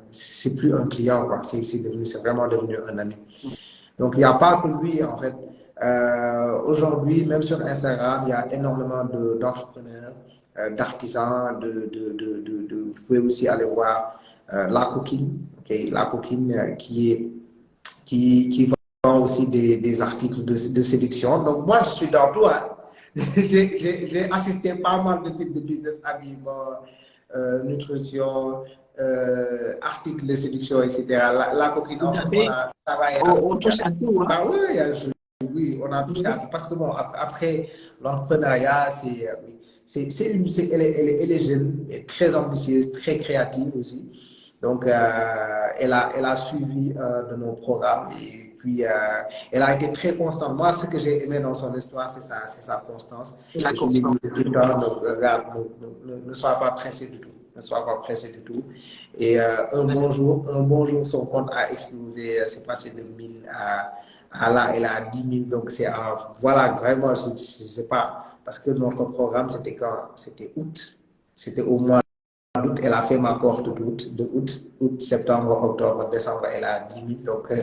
c'est plus un client, quoi. C'est vraiment devenu un ami. Donc, il n'y a pas que lui, en fait. Aujourd'hui, même sur Instagram, il y a énormément d'entrepreneurs, d'artisans, vous pouvez aussi aller voir La Coquine, okay? La Coquine qui vend aussi des articles de séduction. Donc, moi, je suis dans tout. Hein. J'ai assisté pas mal de types de business, habillement, nutrition, articles de séduction, etc. La Coquine, en fait, on a travaillé on touche à tout. Hein? Ah oui, oui, on a touché à tout. Parce que bon, après, l'entrepreneuriat, elle est jeune, elle est très ambitieuse, très créative aussi. Donc, elle a suivi de nos programmes et puis elle a été très constante. Moi, ce que j'ai aimé dans son histoire, c'est sa constance. La et je lui dis constance. tout le temps, donc, regarde, ne sois pas pressé du tout. Ne sois pas pressé du tout. Et un bon jour, son compte a explosé. C'est passé de 1000 à là, elle a 10 000. Donc, voilà, vraiment, je ne sais pas. Parce que notre programme, c'était quand? C'était août. C'était au mois d'août. Elle a fait ma cohorte août, septembre, octobre, décembre, elle a 10 000. Donc,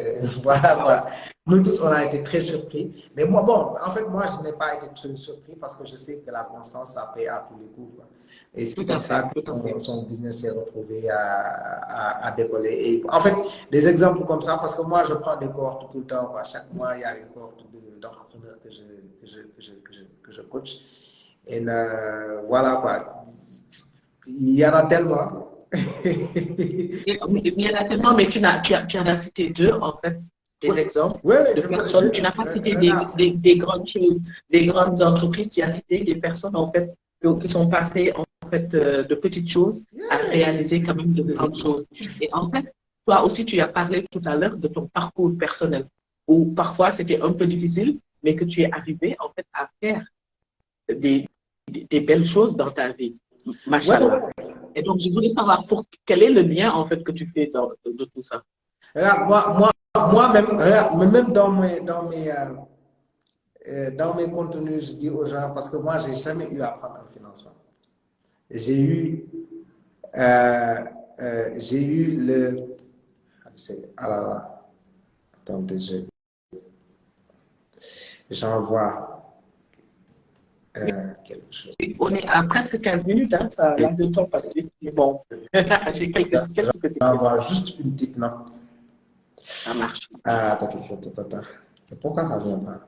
voilà, voilà. Nous tous, on a été très surpris. Mais moi, bon, en fait, moi, je n'ai pas été très surpris parce que je sais que la constance, ça paye à tous les coups. Quoi. Et c'est comme ça que son business s'est retrouvé à décoller. Et en fait, des exemples comme ça, parce que moi, je prends des cohortes tout le temps. Quoi. Chaque mois, il y a une cohorte d'entrepreneurs que je coach. Et voilà, quoi. Il y en a tellement. Il y en a tellement, mais tu en as cité 2, en fait, des exemples de personnes. Tu n'as pas cité des grandes choses, des grandes entreprises. Tu as cité des personnes, en fait, qui sont passées, en fait, de petites choses à réaliser quand même de grandes choses. Et en fait, toi aussi, tu as parlé tout à l'heure de ton parcours personnel, où parfois c'était un peu difficile, mais que tu es arrivé, en fait, à faire des belles choses dans ta vie. Machallah. Et donc, je voulais savoir quel est le lien, en fait, que tu fais de tout ça. Regarde, même dans mes contenus, je dis aux gens, parce que moi, je n'ai jamais eu à prendre un financement. J'ai eu le... Ah là là, attendez, j'envoie quelque chose. On est à presque 15 minutes, hein, ça a de temps passé. Mais bon, j'ai quelques petites questions. J'envoie juste une petite note. Ça marche. Attends. Pourquoi ça ne vient pas?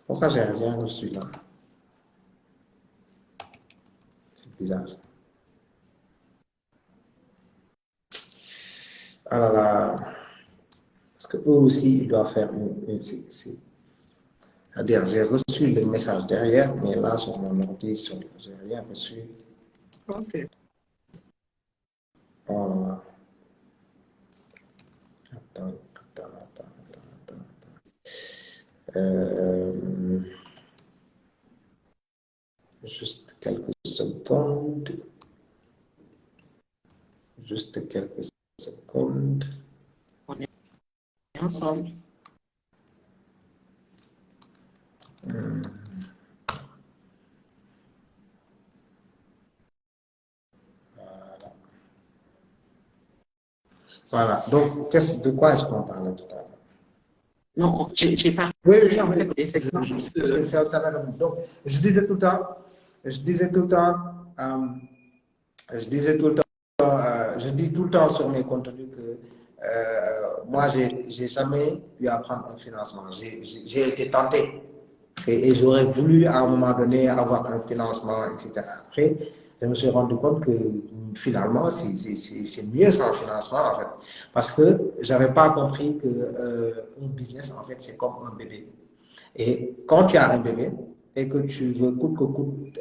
Pourquoi j'ai rien reçu là? C'est bizarre. Ah là là. Parce que eux aussi, ils doivent faire c'est-à-dire, j'ai reçu le message derrière, mais là, sur mon ordi, je n'ai rien reçu. OK. Oh là là. Attends. Juste quelques secondes. On est ensemble. Voilà. Donc, de quoi est-ce qu'on parlait tout à l'heure? Non, j'ai pas. Oui, en fait, des exemples. Donc, je disais tout le temps, je dis tout le temps sur mes contenus que moi, j'ai jamais eu à prendre un financement. J'ai été tenté. Et j'aurais voulu à un moment donné avoir un financement, etc. Après, je me suis rendu compte que finalement, c'est mieux sans financement, en fait. Parce que je n'avais pas compris que un business, en fait, c'est comme un bébé. Et quand tu as un bébé et que tu veux coûte que coûte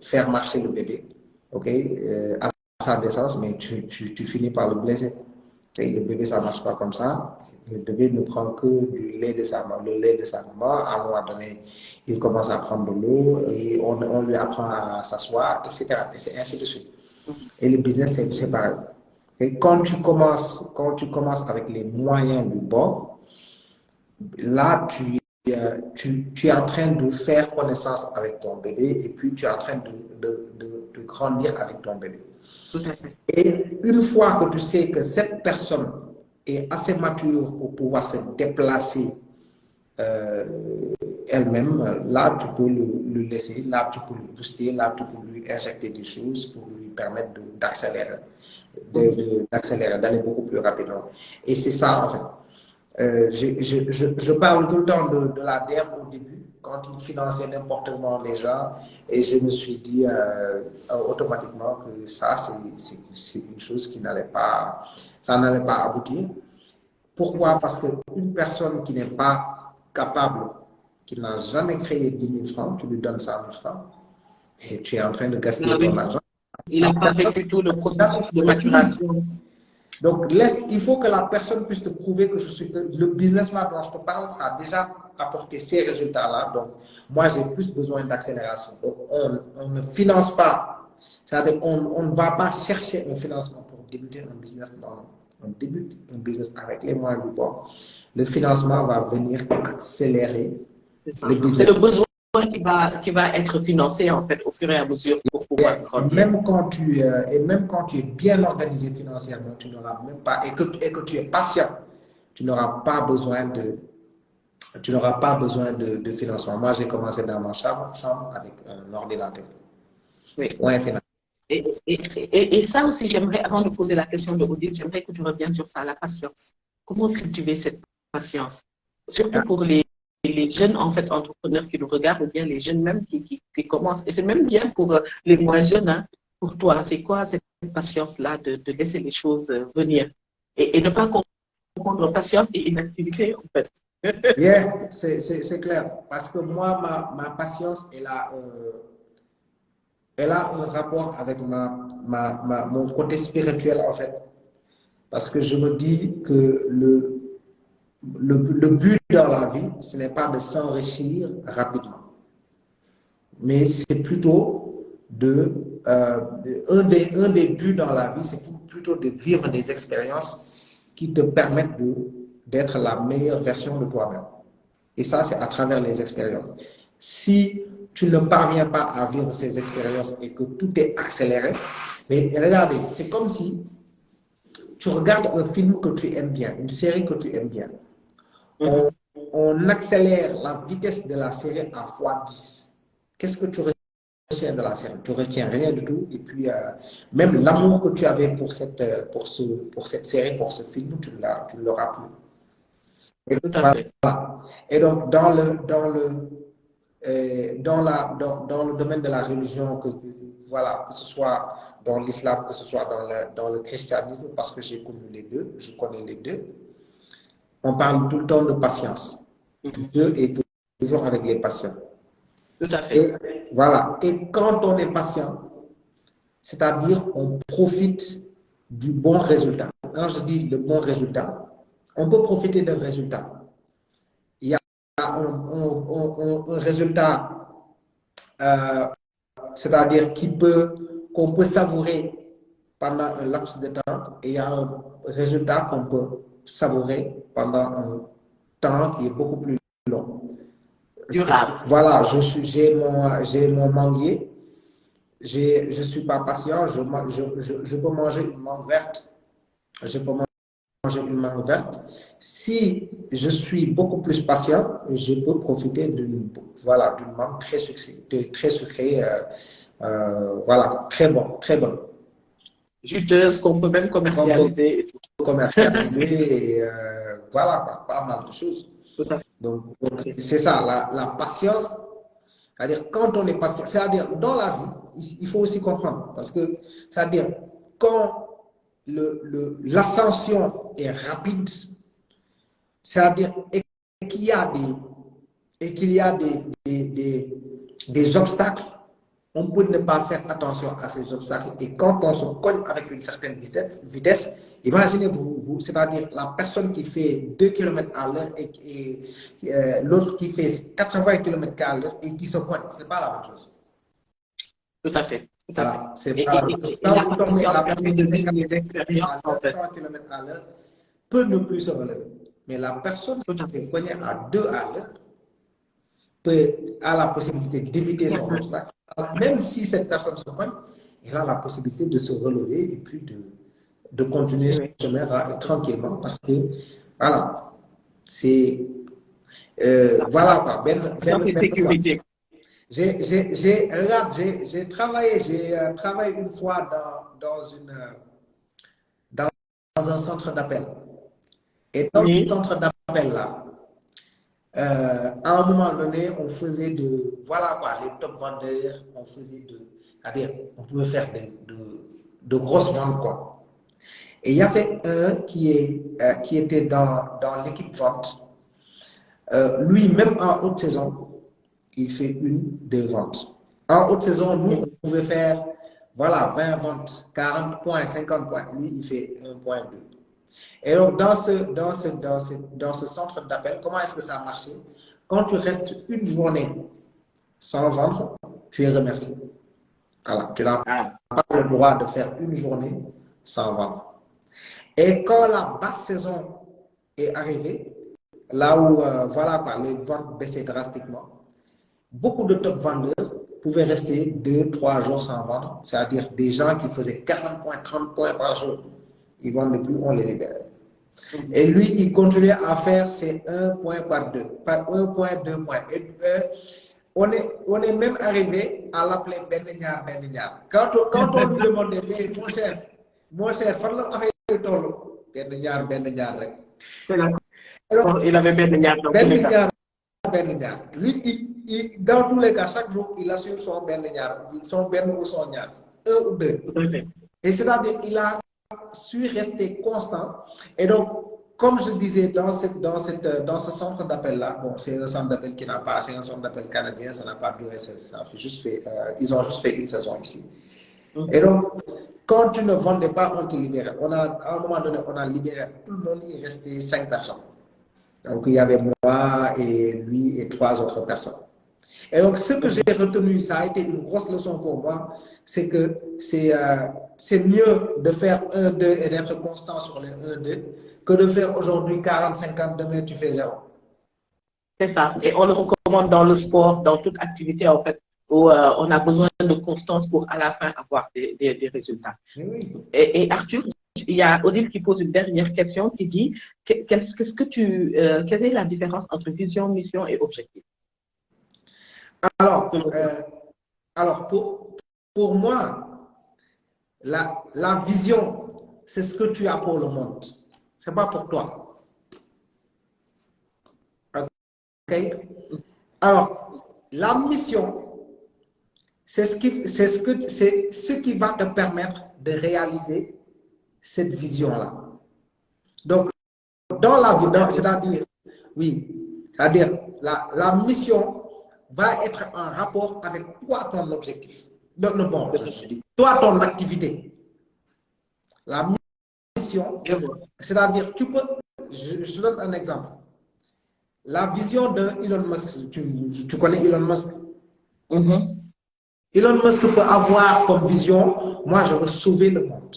faire marcher le bébé, ok, à sa naissance, mais tu finis par le blesser. Et le bébé, ça ne marche pas comme ça. Le bébé ne prend que du lait de sa maman, le lait de sa maman. À un moment donné, il commence à prendre de l'eau et on lui apprend à s'asseoir, etc. Et c'est ainsi de suite. Et le business, c'est pareil. Et quand tu commences avec les moyens du bord, là, tu es en train de faire connaissance avec ton bébé et puis tu es en train de grandir avec ton bébé. Tout à fait. Et une fois que tu sais que cette personne est assez mature pour pouvoir se déplacer elle-même, là, tu peux le laisser, là, tu peux le booster, là, tu peux lui injecter des choses pour lui permettre d'accélérer, d'aller beaucoup plus rapidement. Et c'est ça, en fait. Je parle tout le temps de la DER au début, quand ils finançaient n'importe comment les gens, et je me suis dit automatiquement que ça, c'est une chose qui n'allait pas, ça n'allait pas aboutir. Pourquoi? Parce qu'une personne qui n'est pas capable, qui n'a jamais créé 10 000 francs, tu lui donnes 100 000 francs, et tu es en train de gaspiller Ah ton oui. argent. Il n'a pas vécu tout le processus de maturation. Donc, il faut que la personne puisse te prouver que le business là dont je te parle, ça a déjà apporté ces résultats-là. Donc, moi, j'ai plus besoin d'accélération. Donc, on ne finance pas. C'est-à-dire, on ne va pas chercher un financement pour débuter un business. Non, on débute un business avec les moyens du bord. Le financement va venir accélérer le C'est business. le besoin qui va être financé, en fait, au fur et à mesure pour pouvoir grandir. Et même quand tu es bien organisé financièrement, tu n'auras même pas, et que tu es patient, tu n'auras pas besoin de financement. Moi, j'ai commencé dans ma chambre avec un ordinateur. Oui. Point final. Et ça aussi, j'aimerais, avant de poser la question de Odile, j'aimerais que tu reviennes sur ça, la patience. Comment cultiver cette patience? Surtout pour les jeunes, en fait, entrepreneurs qui nous regardent, ou bien les jeunes même qui commencent. Et c'est même bien pour les moins jeunes, hein. Pour toi, c'est quoi cette patience-là de laisser les choses venir et ne pas confondre patience et inactivité, en fait. Yeah, c'est clair. Parce que moi, ma patience, elle a un rapport avec mon côté spirituel, en fait. Parce que je me dis que le but dans la vie, ce n'est pas de s'enrichir rapidement, mais c'est plutôt un des buts dans la vie, c'est plutôt de vivre des expériences qui te permettent d'être la meilleure version de toi-même. Et ça, c'est à travers les expériences. Si tu ne parviens pas à vivre ces expériences et que tout est accéléré, mais regardez, c'est comme si tu regardes un film que tu aimes bien, une série que tu aimes bien. On accélère la vitesse de la série à x10. Qu'est-ce que tu retiens de la série? Tu retiens rien du tout. Et puis, même l'amour que tu avais pour cette série, pour ce film, tu ne l'auras plus. Et Tout à voilà. fait. Et donc, dans le domaine de la religion, voilà, que ce soit dans l'islam, que ce soit dans le christianisme, parce que j'ai connu les deux, je connais les deux, on parle tout le temps de patience. Dieu est toujours avec les patients. Tout à fait. Et voilà. Et quand on est patient, c'est-à-dire on profite du bon résultat. Quand je dis le bon résultat, on peut profiter d'un résultat. Il y a un résultat, c'est-à-dire qu'on peut savourer pendant un laps de temps, et il y a un résultat qu'on peut savourer pendant un temps qui est beaucoup plus long. Durable. Voilà, j'ai mon manguier, je ne suis pas patient, je peux manger une mangue verte, je peux manger une mangue verte. Si je suis beaucoup plus patient, je peux profiter d'une mangue très sucrée, voilà, très bon, très bon. Juteuse qu'on peut même commercialiser. commercialiser, et voilà, quoi, pas mal de choses. Tout à Donc fait. c'est ça, la patience, c'est-à-dire quand on est patient, c'est-à-dire dans la vie, il faut aussi comprendre, parce que, c'est-à-dire quand l'ascension est rapide, c'est-à-dire qu'il y a des obstacles, on peut ne pas faire attention à ces obstacles. Et quand on se cogne avec une certaine vitesse, imaginez-vous, c'est-à-dire la personne qui fait 2 km à l'heure et l'autre qui fait 80 km à l'heure et qui se cogne, ce n'est pas la même chose. Tout à fait. Tout à fait. Voilà, c'est pas la même chose. Et la Quand vous tombez, patience la permet personne de qui fait vivre 80 les km expériences, à en l'heure, fait. 100 km à l'heure, peut ne plus se relever. Mais la personne Tout à qui fait. s'est cognée à 2 à l'heure a la possibilité d'éviter son obstacle. Même si cette personne se cogne, elle a la possibilité de se relever et puis de continuer son Oui. chemin tranquillement parce que, voilà, c'est, voilà quoi, Patience et quoi. sécurité. Regarde, j'ai travaillé une fois dans un centre d'appel. Et dans ce Oui. centre d'appel-là, à un moment donné, on faisait voilà quoi, les top vendeurs, c'est-à-dire, on pouvait faire de grosses ventes, quoi. Et il y avait un qui était dans l'équipe vente. Lui, même en haute saison, il fait 1, 2 ventes. En haute saison, nous, on pouvait faire, voilà, 20 ventes, 40 points, 50 points. Lui, il fait 1,2. Et donc, dans ce centre d'appel, comment est-ce que ça a marché? Quand tu restes une journée sans vendre, tu es remercié. Voilà, tu n'as Ah. pas le droit de faire une journée sans vendre. Et quand la basse saison est arrivée, là où voilà, les ventes baissaient drastiquement, beaucoup de top vendeurs pouvaient rester 2, 3 jours sans vendre, c'est-à-dire des gens qui faisaient 40 points, 30 points par jour. Ils ne vendent plus, on les libère. Et lui, il continuait à faire ses 1 point par 2, par 1 point, 2 points. Et, on est même arrivé à l'appeler Ben Niar. Quand on lui demandait, mais mon cher, fan la affaire toll, Ben Niar rek. C'est Alors, d'accord. Il avait bien de dans tous les cas. Ben Niar. Lui, dans tous les cas, chaque jour, il assure son Ben Niar, son Ben ou son Niar, 1 ou 2. Tout à fait. Et c'est-à-dire qu'il a su rester constant. Et donc, comme je disais, dans ce centre d'appel-là, bon, c'est un centre d'appel qui n'a pas, c'est un centre d'appel canadien, ça n'a pas duré, ils ont juste fait 1 saison ici. Et donc, quand tu ne vendais pas, on te libérait. À un moment donné, on a libéré tout le monde, il restait 5 personnes. Donc, il y avait moi et lui et 3 autres personnes. Et donc, ce que j'ai retenu, ça a été une grosse leçon pour moi, c'est que c'est mieux de faire 1, 2 et d'être constant sur les 1, 2 que de faire aujourd'hui 40, 50, demain tu fais 0. C'est ça. Et on le recommande dans le sport, dans toute activité, en fait, où on a besoin de constance pour à la fin avoir des résultats. Oui. Et Arthur, il y a Odile qui pose une dernière question qui dit quelle est la différence entre vision, mission et objectif? Alors pour moi, la vision, c'est ce que tu as pour le monde. Ce n'est pas pour toi. OK? Alors, la mission, c'est ce qui va te permettre de réaliser cette vision-là. Donc, dans la vie, c'est-à-dire, oui, c'est-à-dire, la mission va être en rapport avec toi, ton objectif. Donc, bon, je dis, toi, ton activité. La mission, c'est-à-dire, tu peux, je donne un exemple. La vision de Elon Musk, tu connais Elon Musk? Elon Musk peut avoir comme vision, moi, je veux sauver le monde.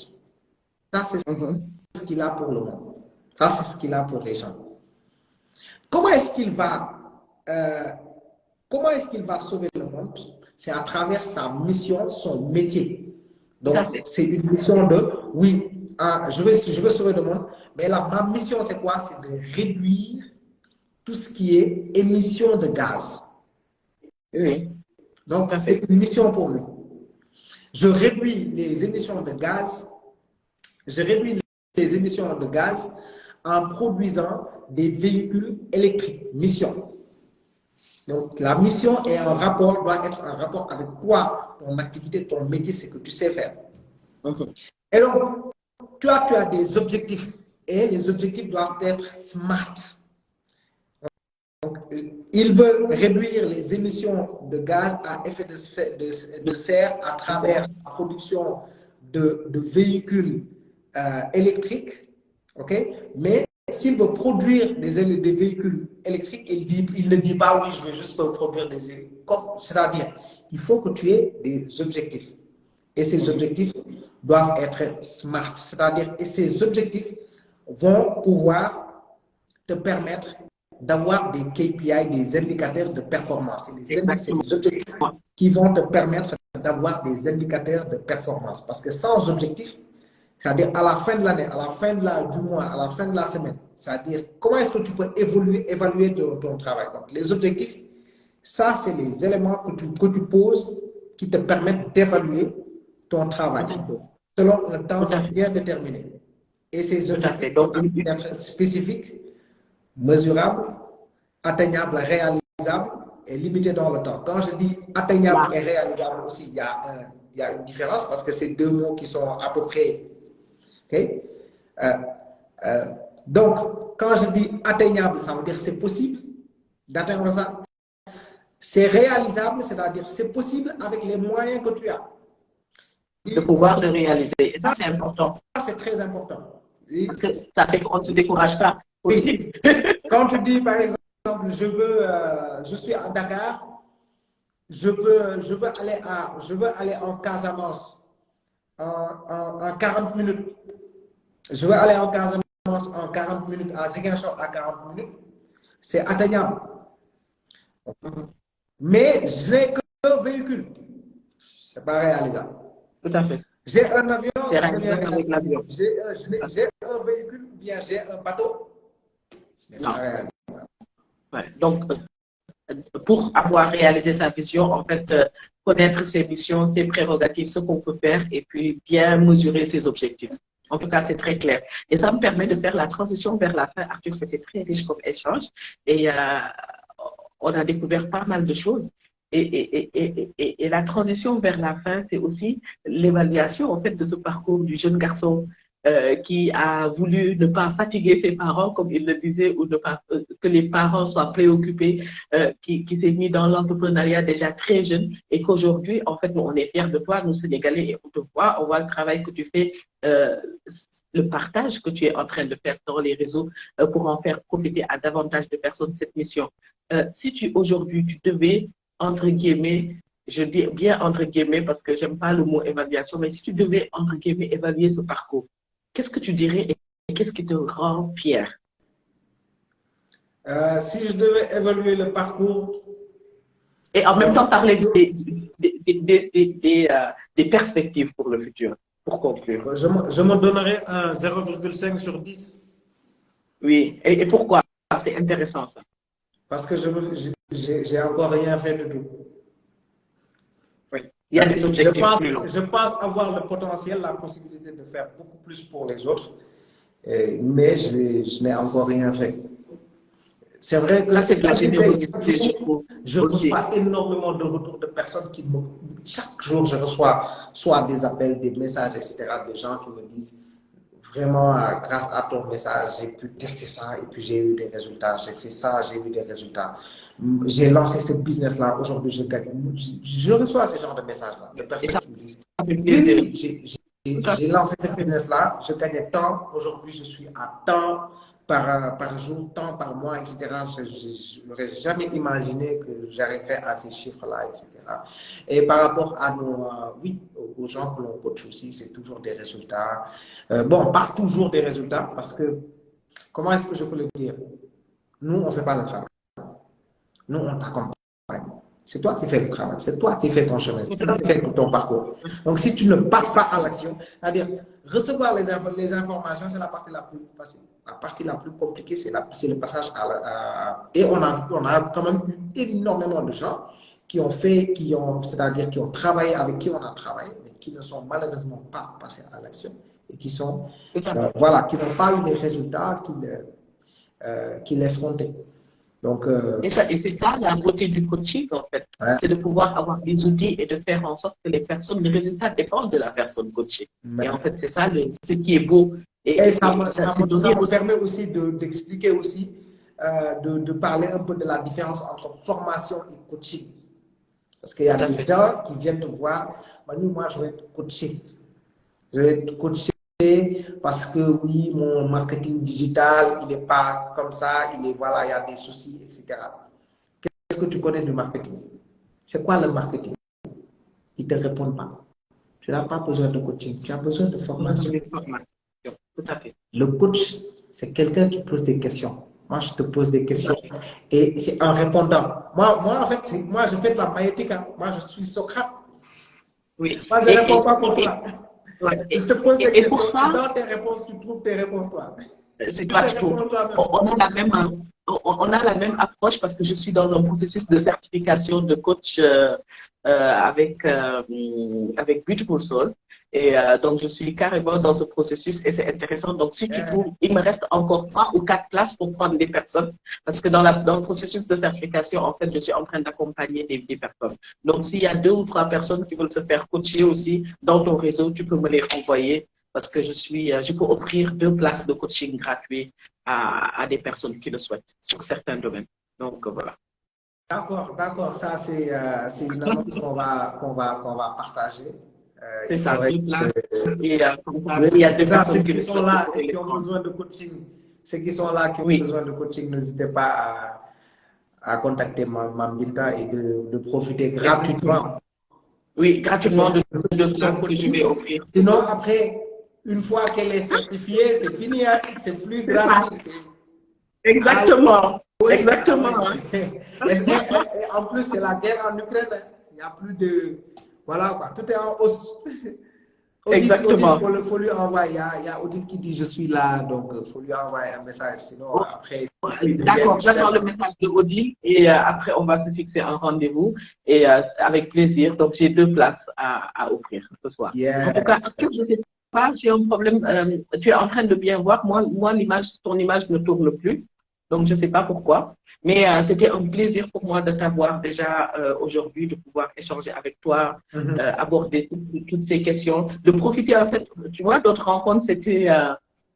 Ça, c'est ce qu'il a pour le monde. Ça, c'est ce qu'il a pour les gens. Comment est-ce qu'il va sauver le monde? C'est à travers sa mission, son métier. Donc, c'est une mission de, oui, je veux sauver le monde, mais ma mission, c'est quoi? C'est de réduire tout ce qui est émission de gaz. Oui. Donc, c'est une mission pour lui. Je réduis les émissions de gaz, je réduis les émissions de gaz en produisant des véhicules électriques. Mission. Donc, la mission est en rapport, doit être en rapport avec toi, ton activité, ton métier, ce que tu sais faire. Et donc, tu as des objectifs et les objectifs doivent être smart. Donc, il veut réduire les émissions de gaz à effet de serre à travers la production de véhicules électriques, ok? Mais s'il veut produire des véhicules électriques, il ne dit pas oui, je veux juste produire des véhicules. C'est-à-dire, il faut que tu aies des objectifs. Et ces objectifs doivent être smart. C'est-à-dire, et ces objectifs vont pouvoir te permettre d'avoir des KPI, des indicateurs de performance. C'est les objectifs qui vont te permettre d'avoir des indicateurs de performance. Parce que sans objectif, c'est-à-dire à la fin de l'année, à la fin du mois, à la fin de la semaine, c'est-à-dire comment est-ce que tu peux évaluer ton travail. Donc, les objectifs, ça, c'est les éléments que tu poses qui te permettent d'évaluer ton travail selon un temps bien déterminé. Et ces objectifs doivent être spécifiques, mesurables, atteignables, réalisables et limités dans le temps. Quand je dis atteignable et réalisable aussi, il y a une différence parce que c'est deux mots qui sont à peu près. Okay? Donc, quand je dis atteignable, ça veut dire c'est possible d'atteindre ça. C'est réalisable, c'est-à-dire c'est possible avec les moyens que tu as. De pouvoir le réaliser. Et ça, c'est important. Ça, c'est très important. Parce que ça fait qu'on ne se décourage pas. Oui. Quand tu dis, par exemple, je suis à Dakar, je veux aller en Casamance en 40 minutes. Je veux aller en Casamance en 40 minutes, à Ziguinchor à 40 minutes. C'est atteignable. Mais je n'ai qu'un véhicule. Ce n'est pas réalisable. Tout à fait. J'ai un avion, c'est réalisable avec l'avion. J'ai un véhicule ou bien j'ai un bateau. Ce n'est pas réalisable. Ouais. Donc, pour avoir réalisé sa vision, en fait, connaître ses missions, ses prérogatives, ce qu'on peut faire et puis bien mesurer ses objectifs. En tout cas, c'est très clair. Et ça me permet de faire la transition vers la fin. Arthur, c'était très riche comme échange et on a découvert pas mal de choses. Et la transition vers la fin, c'est aussi l'évaluation en fait de ce parcours du jeune garçon qui a voulu ne pas fatiguer ses parents, comme il le disait, ou ne pas que les parents soient préoccupés, qui s'est mis dans l'entrepreneuriat déjà très jeune, et qu'aujourd'hui, en fait, nous, on est fiers de toi, nous Sénégalais, et on te voit, on voit le travail que tu fais, le partage que tu es en train de faire sur les réseaux pour en faire profiter à davantage de personnes cette mission. Si aujourd'hui, tu devais, entre guillemets, je dis bien entre guillemets parce que j'aime pas le mot évaluation, mais si tu devais, entre guillemets, évaluer ce parcours, qu'est-ce que tu dirais et qu'est-ce qui te rend fier? Si je devais évaluer le parcours... Et en même temps parler des perspectives pour le futur, pour conclure. Je me donnerais un 0,5 sur 10. Oui, et pourquoi? C'est intéressant ça. Parce que j'ai encore rien fait du tout. Oui. Il y a des objectifs je pense avoir le potentiel, la possibilité de faire beaucoup plus pour les autres, mais je n'ai encore rien fait. C'est vrai que je reçois énormément de retours de personnes qui me... Chaque jour, je reçois soit des appels, des messages, etc., de gens qui me disent vraiment, grâce à ton message, j'ai pu tester ça et puis j'ai eu des résultats. J'ai fait ça, j'ai eu des résultats. J'ai lancé ce business-là, aujourd'hui je gagne. Je reçois ce genre de messages-là, de personnes qui me disent j'ai lancé ce business-là, je gagnais tant, aujourd'hui je suis à tant par jour, tant par mois, etc. Je n'aurais jamais imaginé que j'arriverais à ces chiffres-là, etc. Et par rapport à aux gens que l'on coach aussi, c'est toujours des résultats. Bon, pas toujours des résultats, parce que, comment est-ce que je peux le dire? Nous, on ne fait pas le travail. Nous, on t'accompagne. C'est toi qui fais le travail, c'est toi qui fais ton chemin, c'est toi qui fais ton parcours. Donc, si tu ne passes pas à l'action, c'est-à-dire recevoir les informations, c'est la partie la plus facile. La partie la plus compliquée, c'est le passage Et on a quand même eu énormément de gens qui ont fait, c'est-à-dire qui ont travaillé, avec qui on a travaillé, mais qui ne sont malheureusement pas passés à l'action. et qui sont, Tout à fait. voilà, qui n'ont pas eu les résultats qu'ils escomptaient. Donc, Et c'est ça la beauté du coaching, en fait. ouais. C'est de pouvoir avoir des outils et de faire en sorte que les résultats dépendent de la personne coachée. Et en fait, c'est ça ce qui est beau. Et ça c'est donné me aussi. permet aussi d'expliquer aussi, de parler un peu de la différence entre formation et coaching. Parce qu'il y a Tout à des fait. gens qui viennent te voir, moi je vais être coaché. Je vais être coaché parce que oui, mon marketing digital, il n'est pas comme ça, voilà, il y a des soucis, etc. Qu'est-ce que tu connais du marketing? C'est quoi le marketing? Ils ne te répondent pas. Tu n'as pas besoin de coaching, tu as besoin de formation. Tout à fait. Le coach, c'est quelqu'un qui pose des questions. Moi, je te pose des questions. Et c'est en répondant. Moi en fait, moi, je fais de la maïeutique. Hein. Moi, je suis Socrate. Oui. Moi, je ne réponds pas pour toi. Ouais. Je te pose des Et questions. pour ça, Et dans tes réponses, tu trouves tes réponses, toi. c'est Tu toi te qui trouves. réponds toi-même. On a la même approche parce que je suis dans un processus de certification de coach avec Beautiful Soul. Et donc, je suis carrément dans ce processus et c'est intéressant. Donc, si tu trouves, il me reste encore 3 ou 4 places pour prendre des personnes parce que dans le processus de certification, en fait, je suis en train d'accompagner des personnes. Donc, s'il y a 2 ou 3 personnes qui veulent se faire coacher aussi dans ton réseau, tu peux me les renvoyer parce que je peux offrir 2 places de coaching gratuit à des personnes qui le souhaitent sur certains domaines. Donc, voilà. D'accord. Ça, c'est une annonce qu'on va partager. C'est Il ça, faudrait 2 places. Et comme ça, Oui, il y a 2 déjà, ceux personnes qui qui le sont souhaitent. là et qui ont besoin de coaching, ceux qui sont là qui ont Oui. besoin de coaching, n'hésitez pas à contacter Mambinta et de profiter gratuitement. Oui, gratuitement de 2 places que je vais offrir. Sinon, après, une fois qu'elle est certifiée, c'est fini, hein, c'est plus gratuit. Exactement. Oui, Exactement. Hein. Et en plus, c'est la guerre en Ukraine. Hein. Il n'y a plus de. Voilà, quoi. Tout est en hausse. Odile, Exactement. faut lui envoyer. Il y a Odile qui dit je suis là, donc il faut lui envoyer un message. Sinon, après. D'accord, j'attends le message de Odile et après, on va se fixer un rendez-vous et avec plaisir. Donc, j'ai 2 places à offrir ce soir. En tout Yeah. cas, Arthur, je ne sais pas, j'ai un problème. Tu es en train de bien voir. Moi, ton image ne tourne plus. Donc, je ne sais pas pourquoi. Mais c'était un plaisir pour moi de t'avoir déjà aujourd'hui, de pouvoir échanger avec toi, aborder toutes ces questions, de profiter en fait. Tu vois, notre rencontre, c'était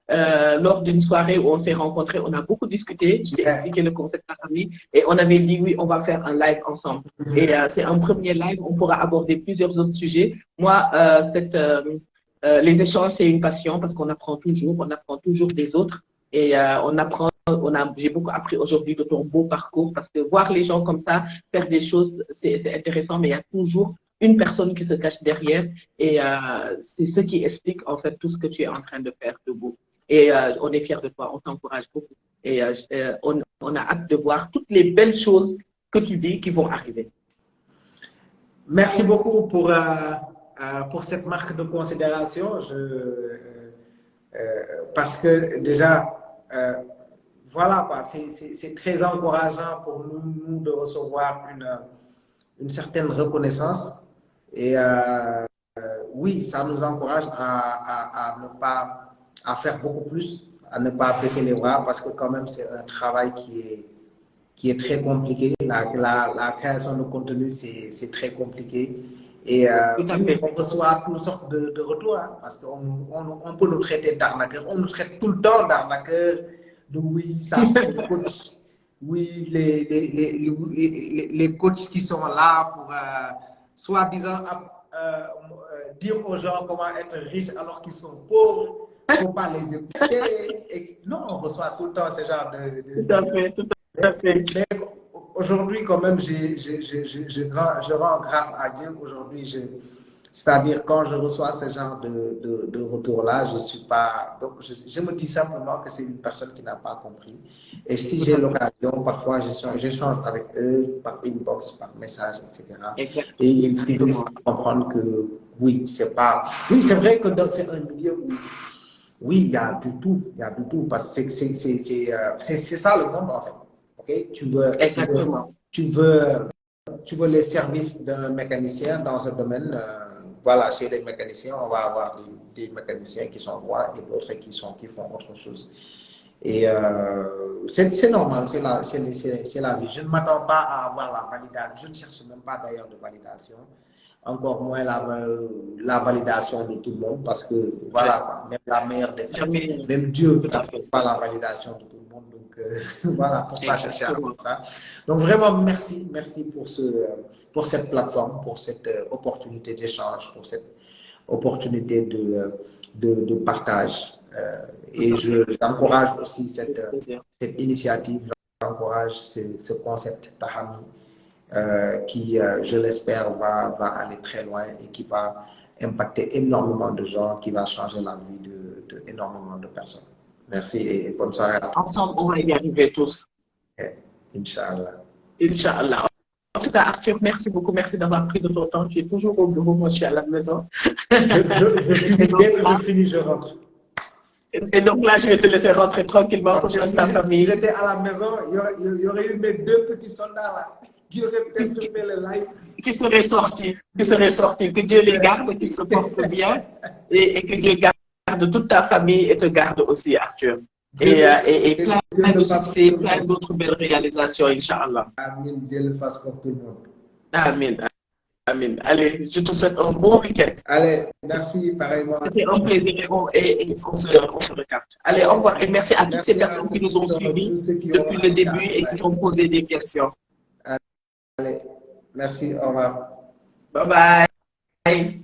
lors d'une soirée où on s'est rencontrés, on a beaucoup discuté. Je t'ai expliqué le concept de la famille et on avait dit oui, on va faire un live ensemble. Et c'est un premier live, on pourra aborder plusieurs autres sujets. Moi, les échanges, c'est une passion parce qu'on apprend toujours des autres et j'ai beaucoup appris aujourd'hui de ton beau parcours parce que voir les gens comme ça faire des choses, c'est intéressant, mais il y a toujours une personne qui se cache derrière et c'est ce qui explique en fait tout ce que tu es en train de faire debout. Et on est fiers de toi, on t'encourage beaucoup. Et on a hâte de voir toutes les belles choses que tu dis qui vont arriver. Merci beaucoup pour cette marque de considération. Parce que déjà, voilà, quoi, c'est très encourageant pour nous de recevoir une certaine reconnaissance. Et oui, ça nous encourage à ne pas à faire beaucoup plus, à ne pas baisser les bras parce que quand même c'est un travail qui est très compliqué. La création de contenu, c'est très compliqué. Et oui, on reçoit toutes sortes de retours hein, parce qu'on peut nous traiter d'arnaqueurs. On nous traite tout le temps d'arnaqueurs. De oui, ça c'est les coachs. Oui, les coachs qui sont là pour soi-disant dire aux gens comment être riches alors qu'ils sont pauvres. Il ne faut pas les écouter. Non, on reçoit tout le temps ce genre Tout à fait. Mais aujourd'hui, quand même, je rends grâce à Dieu. Aujourd'hui, c'est-à-dire quand je reçois ce genre de retour-là, je suis pas. Donc, je me dis simplement que c'est une personne qui n'a pas compris. Et si j'ai l'occasion, parfois, j'échange avec eux par inbox, par message, etc. Et ils finissent par comprendre que oui, c'est pas. Oui, c'est vrai que c'est un milieu où. Oui, il y a du tout, parce que c'est ça le monde en fait. Okay? Tu veux les services d'un mécanicien dans ce domaine, voilà, chez les mécaniciens, on va avoir des mécaniciens qui sont rois et d'autres qui font autre chose. Et c'est normal, c'est la vie. Je ne m'attends pas à avoir la validation. Je ne cherche même pas d'ailleurs de validation. Encore moins la validation de tout le monde parce que voilà, même la meilleure des même Dieu n'a pas la validation de tout le monde. Donc voilà, pour pas chercher à faire ça. Donc vraiment, merci pour cette plateforme, pour cette opportunité d'échange, pour cette opportunité de partage. Et j'encourage aussi cette initiative, j'encourage ce concept Tahami qui, je l'espère, va aller très loin et qui va impacter énormément de gens, qui va changer la vie de énormément de personnes. Merci et bonne soirée à tous. Ensemble, on va y arriver tous. Inch'Allah. Inch'Allah. En tout cas, Arthur, merci beaucoup. Merci d'avoir pris de ton temps. Tu es toujours au bureau, moi je suis à la maison. Je finis, dès que je finis, je rentre. Et donc là, je vais te laisser rentrer tranquillement rejoindre ta famille. Si j'étais à la maison, il y aurait eu mes 2 petits soldats là qui auraient perturbé le live. Qui seraient sortis. Que Dieu les garde, qu'ils se portent bien et que Dieu garde toute ta famille et te garde aussi, Arthur. Et plein de succès, plein d'autres belles réalisations, Inch'Allah. Amin, Dieu le fasse pour tout le monde. Amin. Amin. Allez, je te souhaite un bon week-end. Allez, merci, pareillement. C'était un plaisir et on se recapte. Allez, au revoir et merci à toutes ces personnes qui nous ont suivis depuis le début et qui ont posé des questions. Allez, merci, au revoir. Bye bye.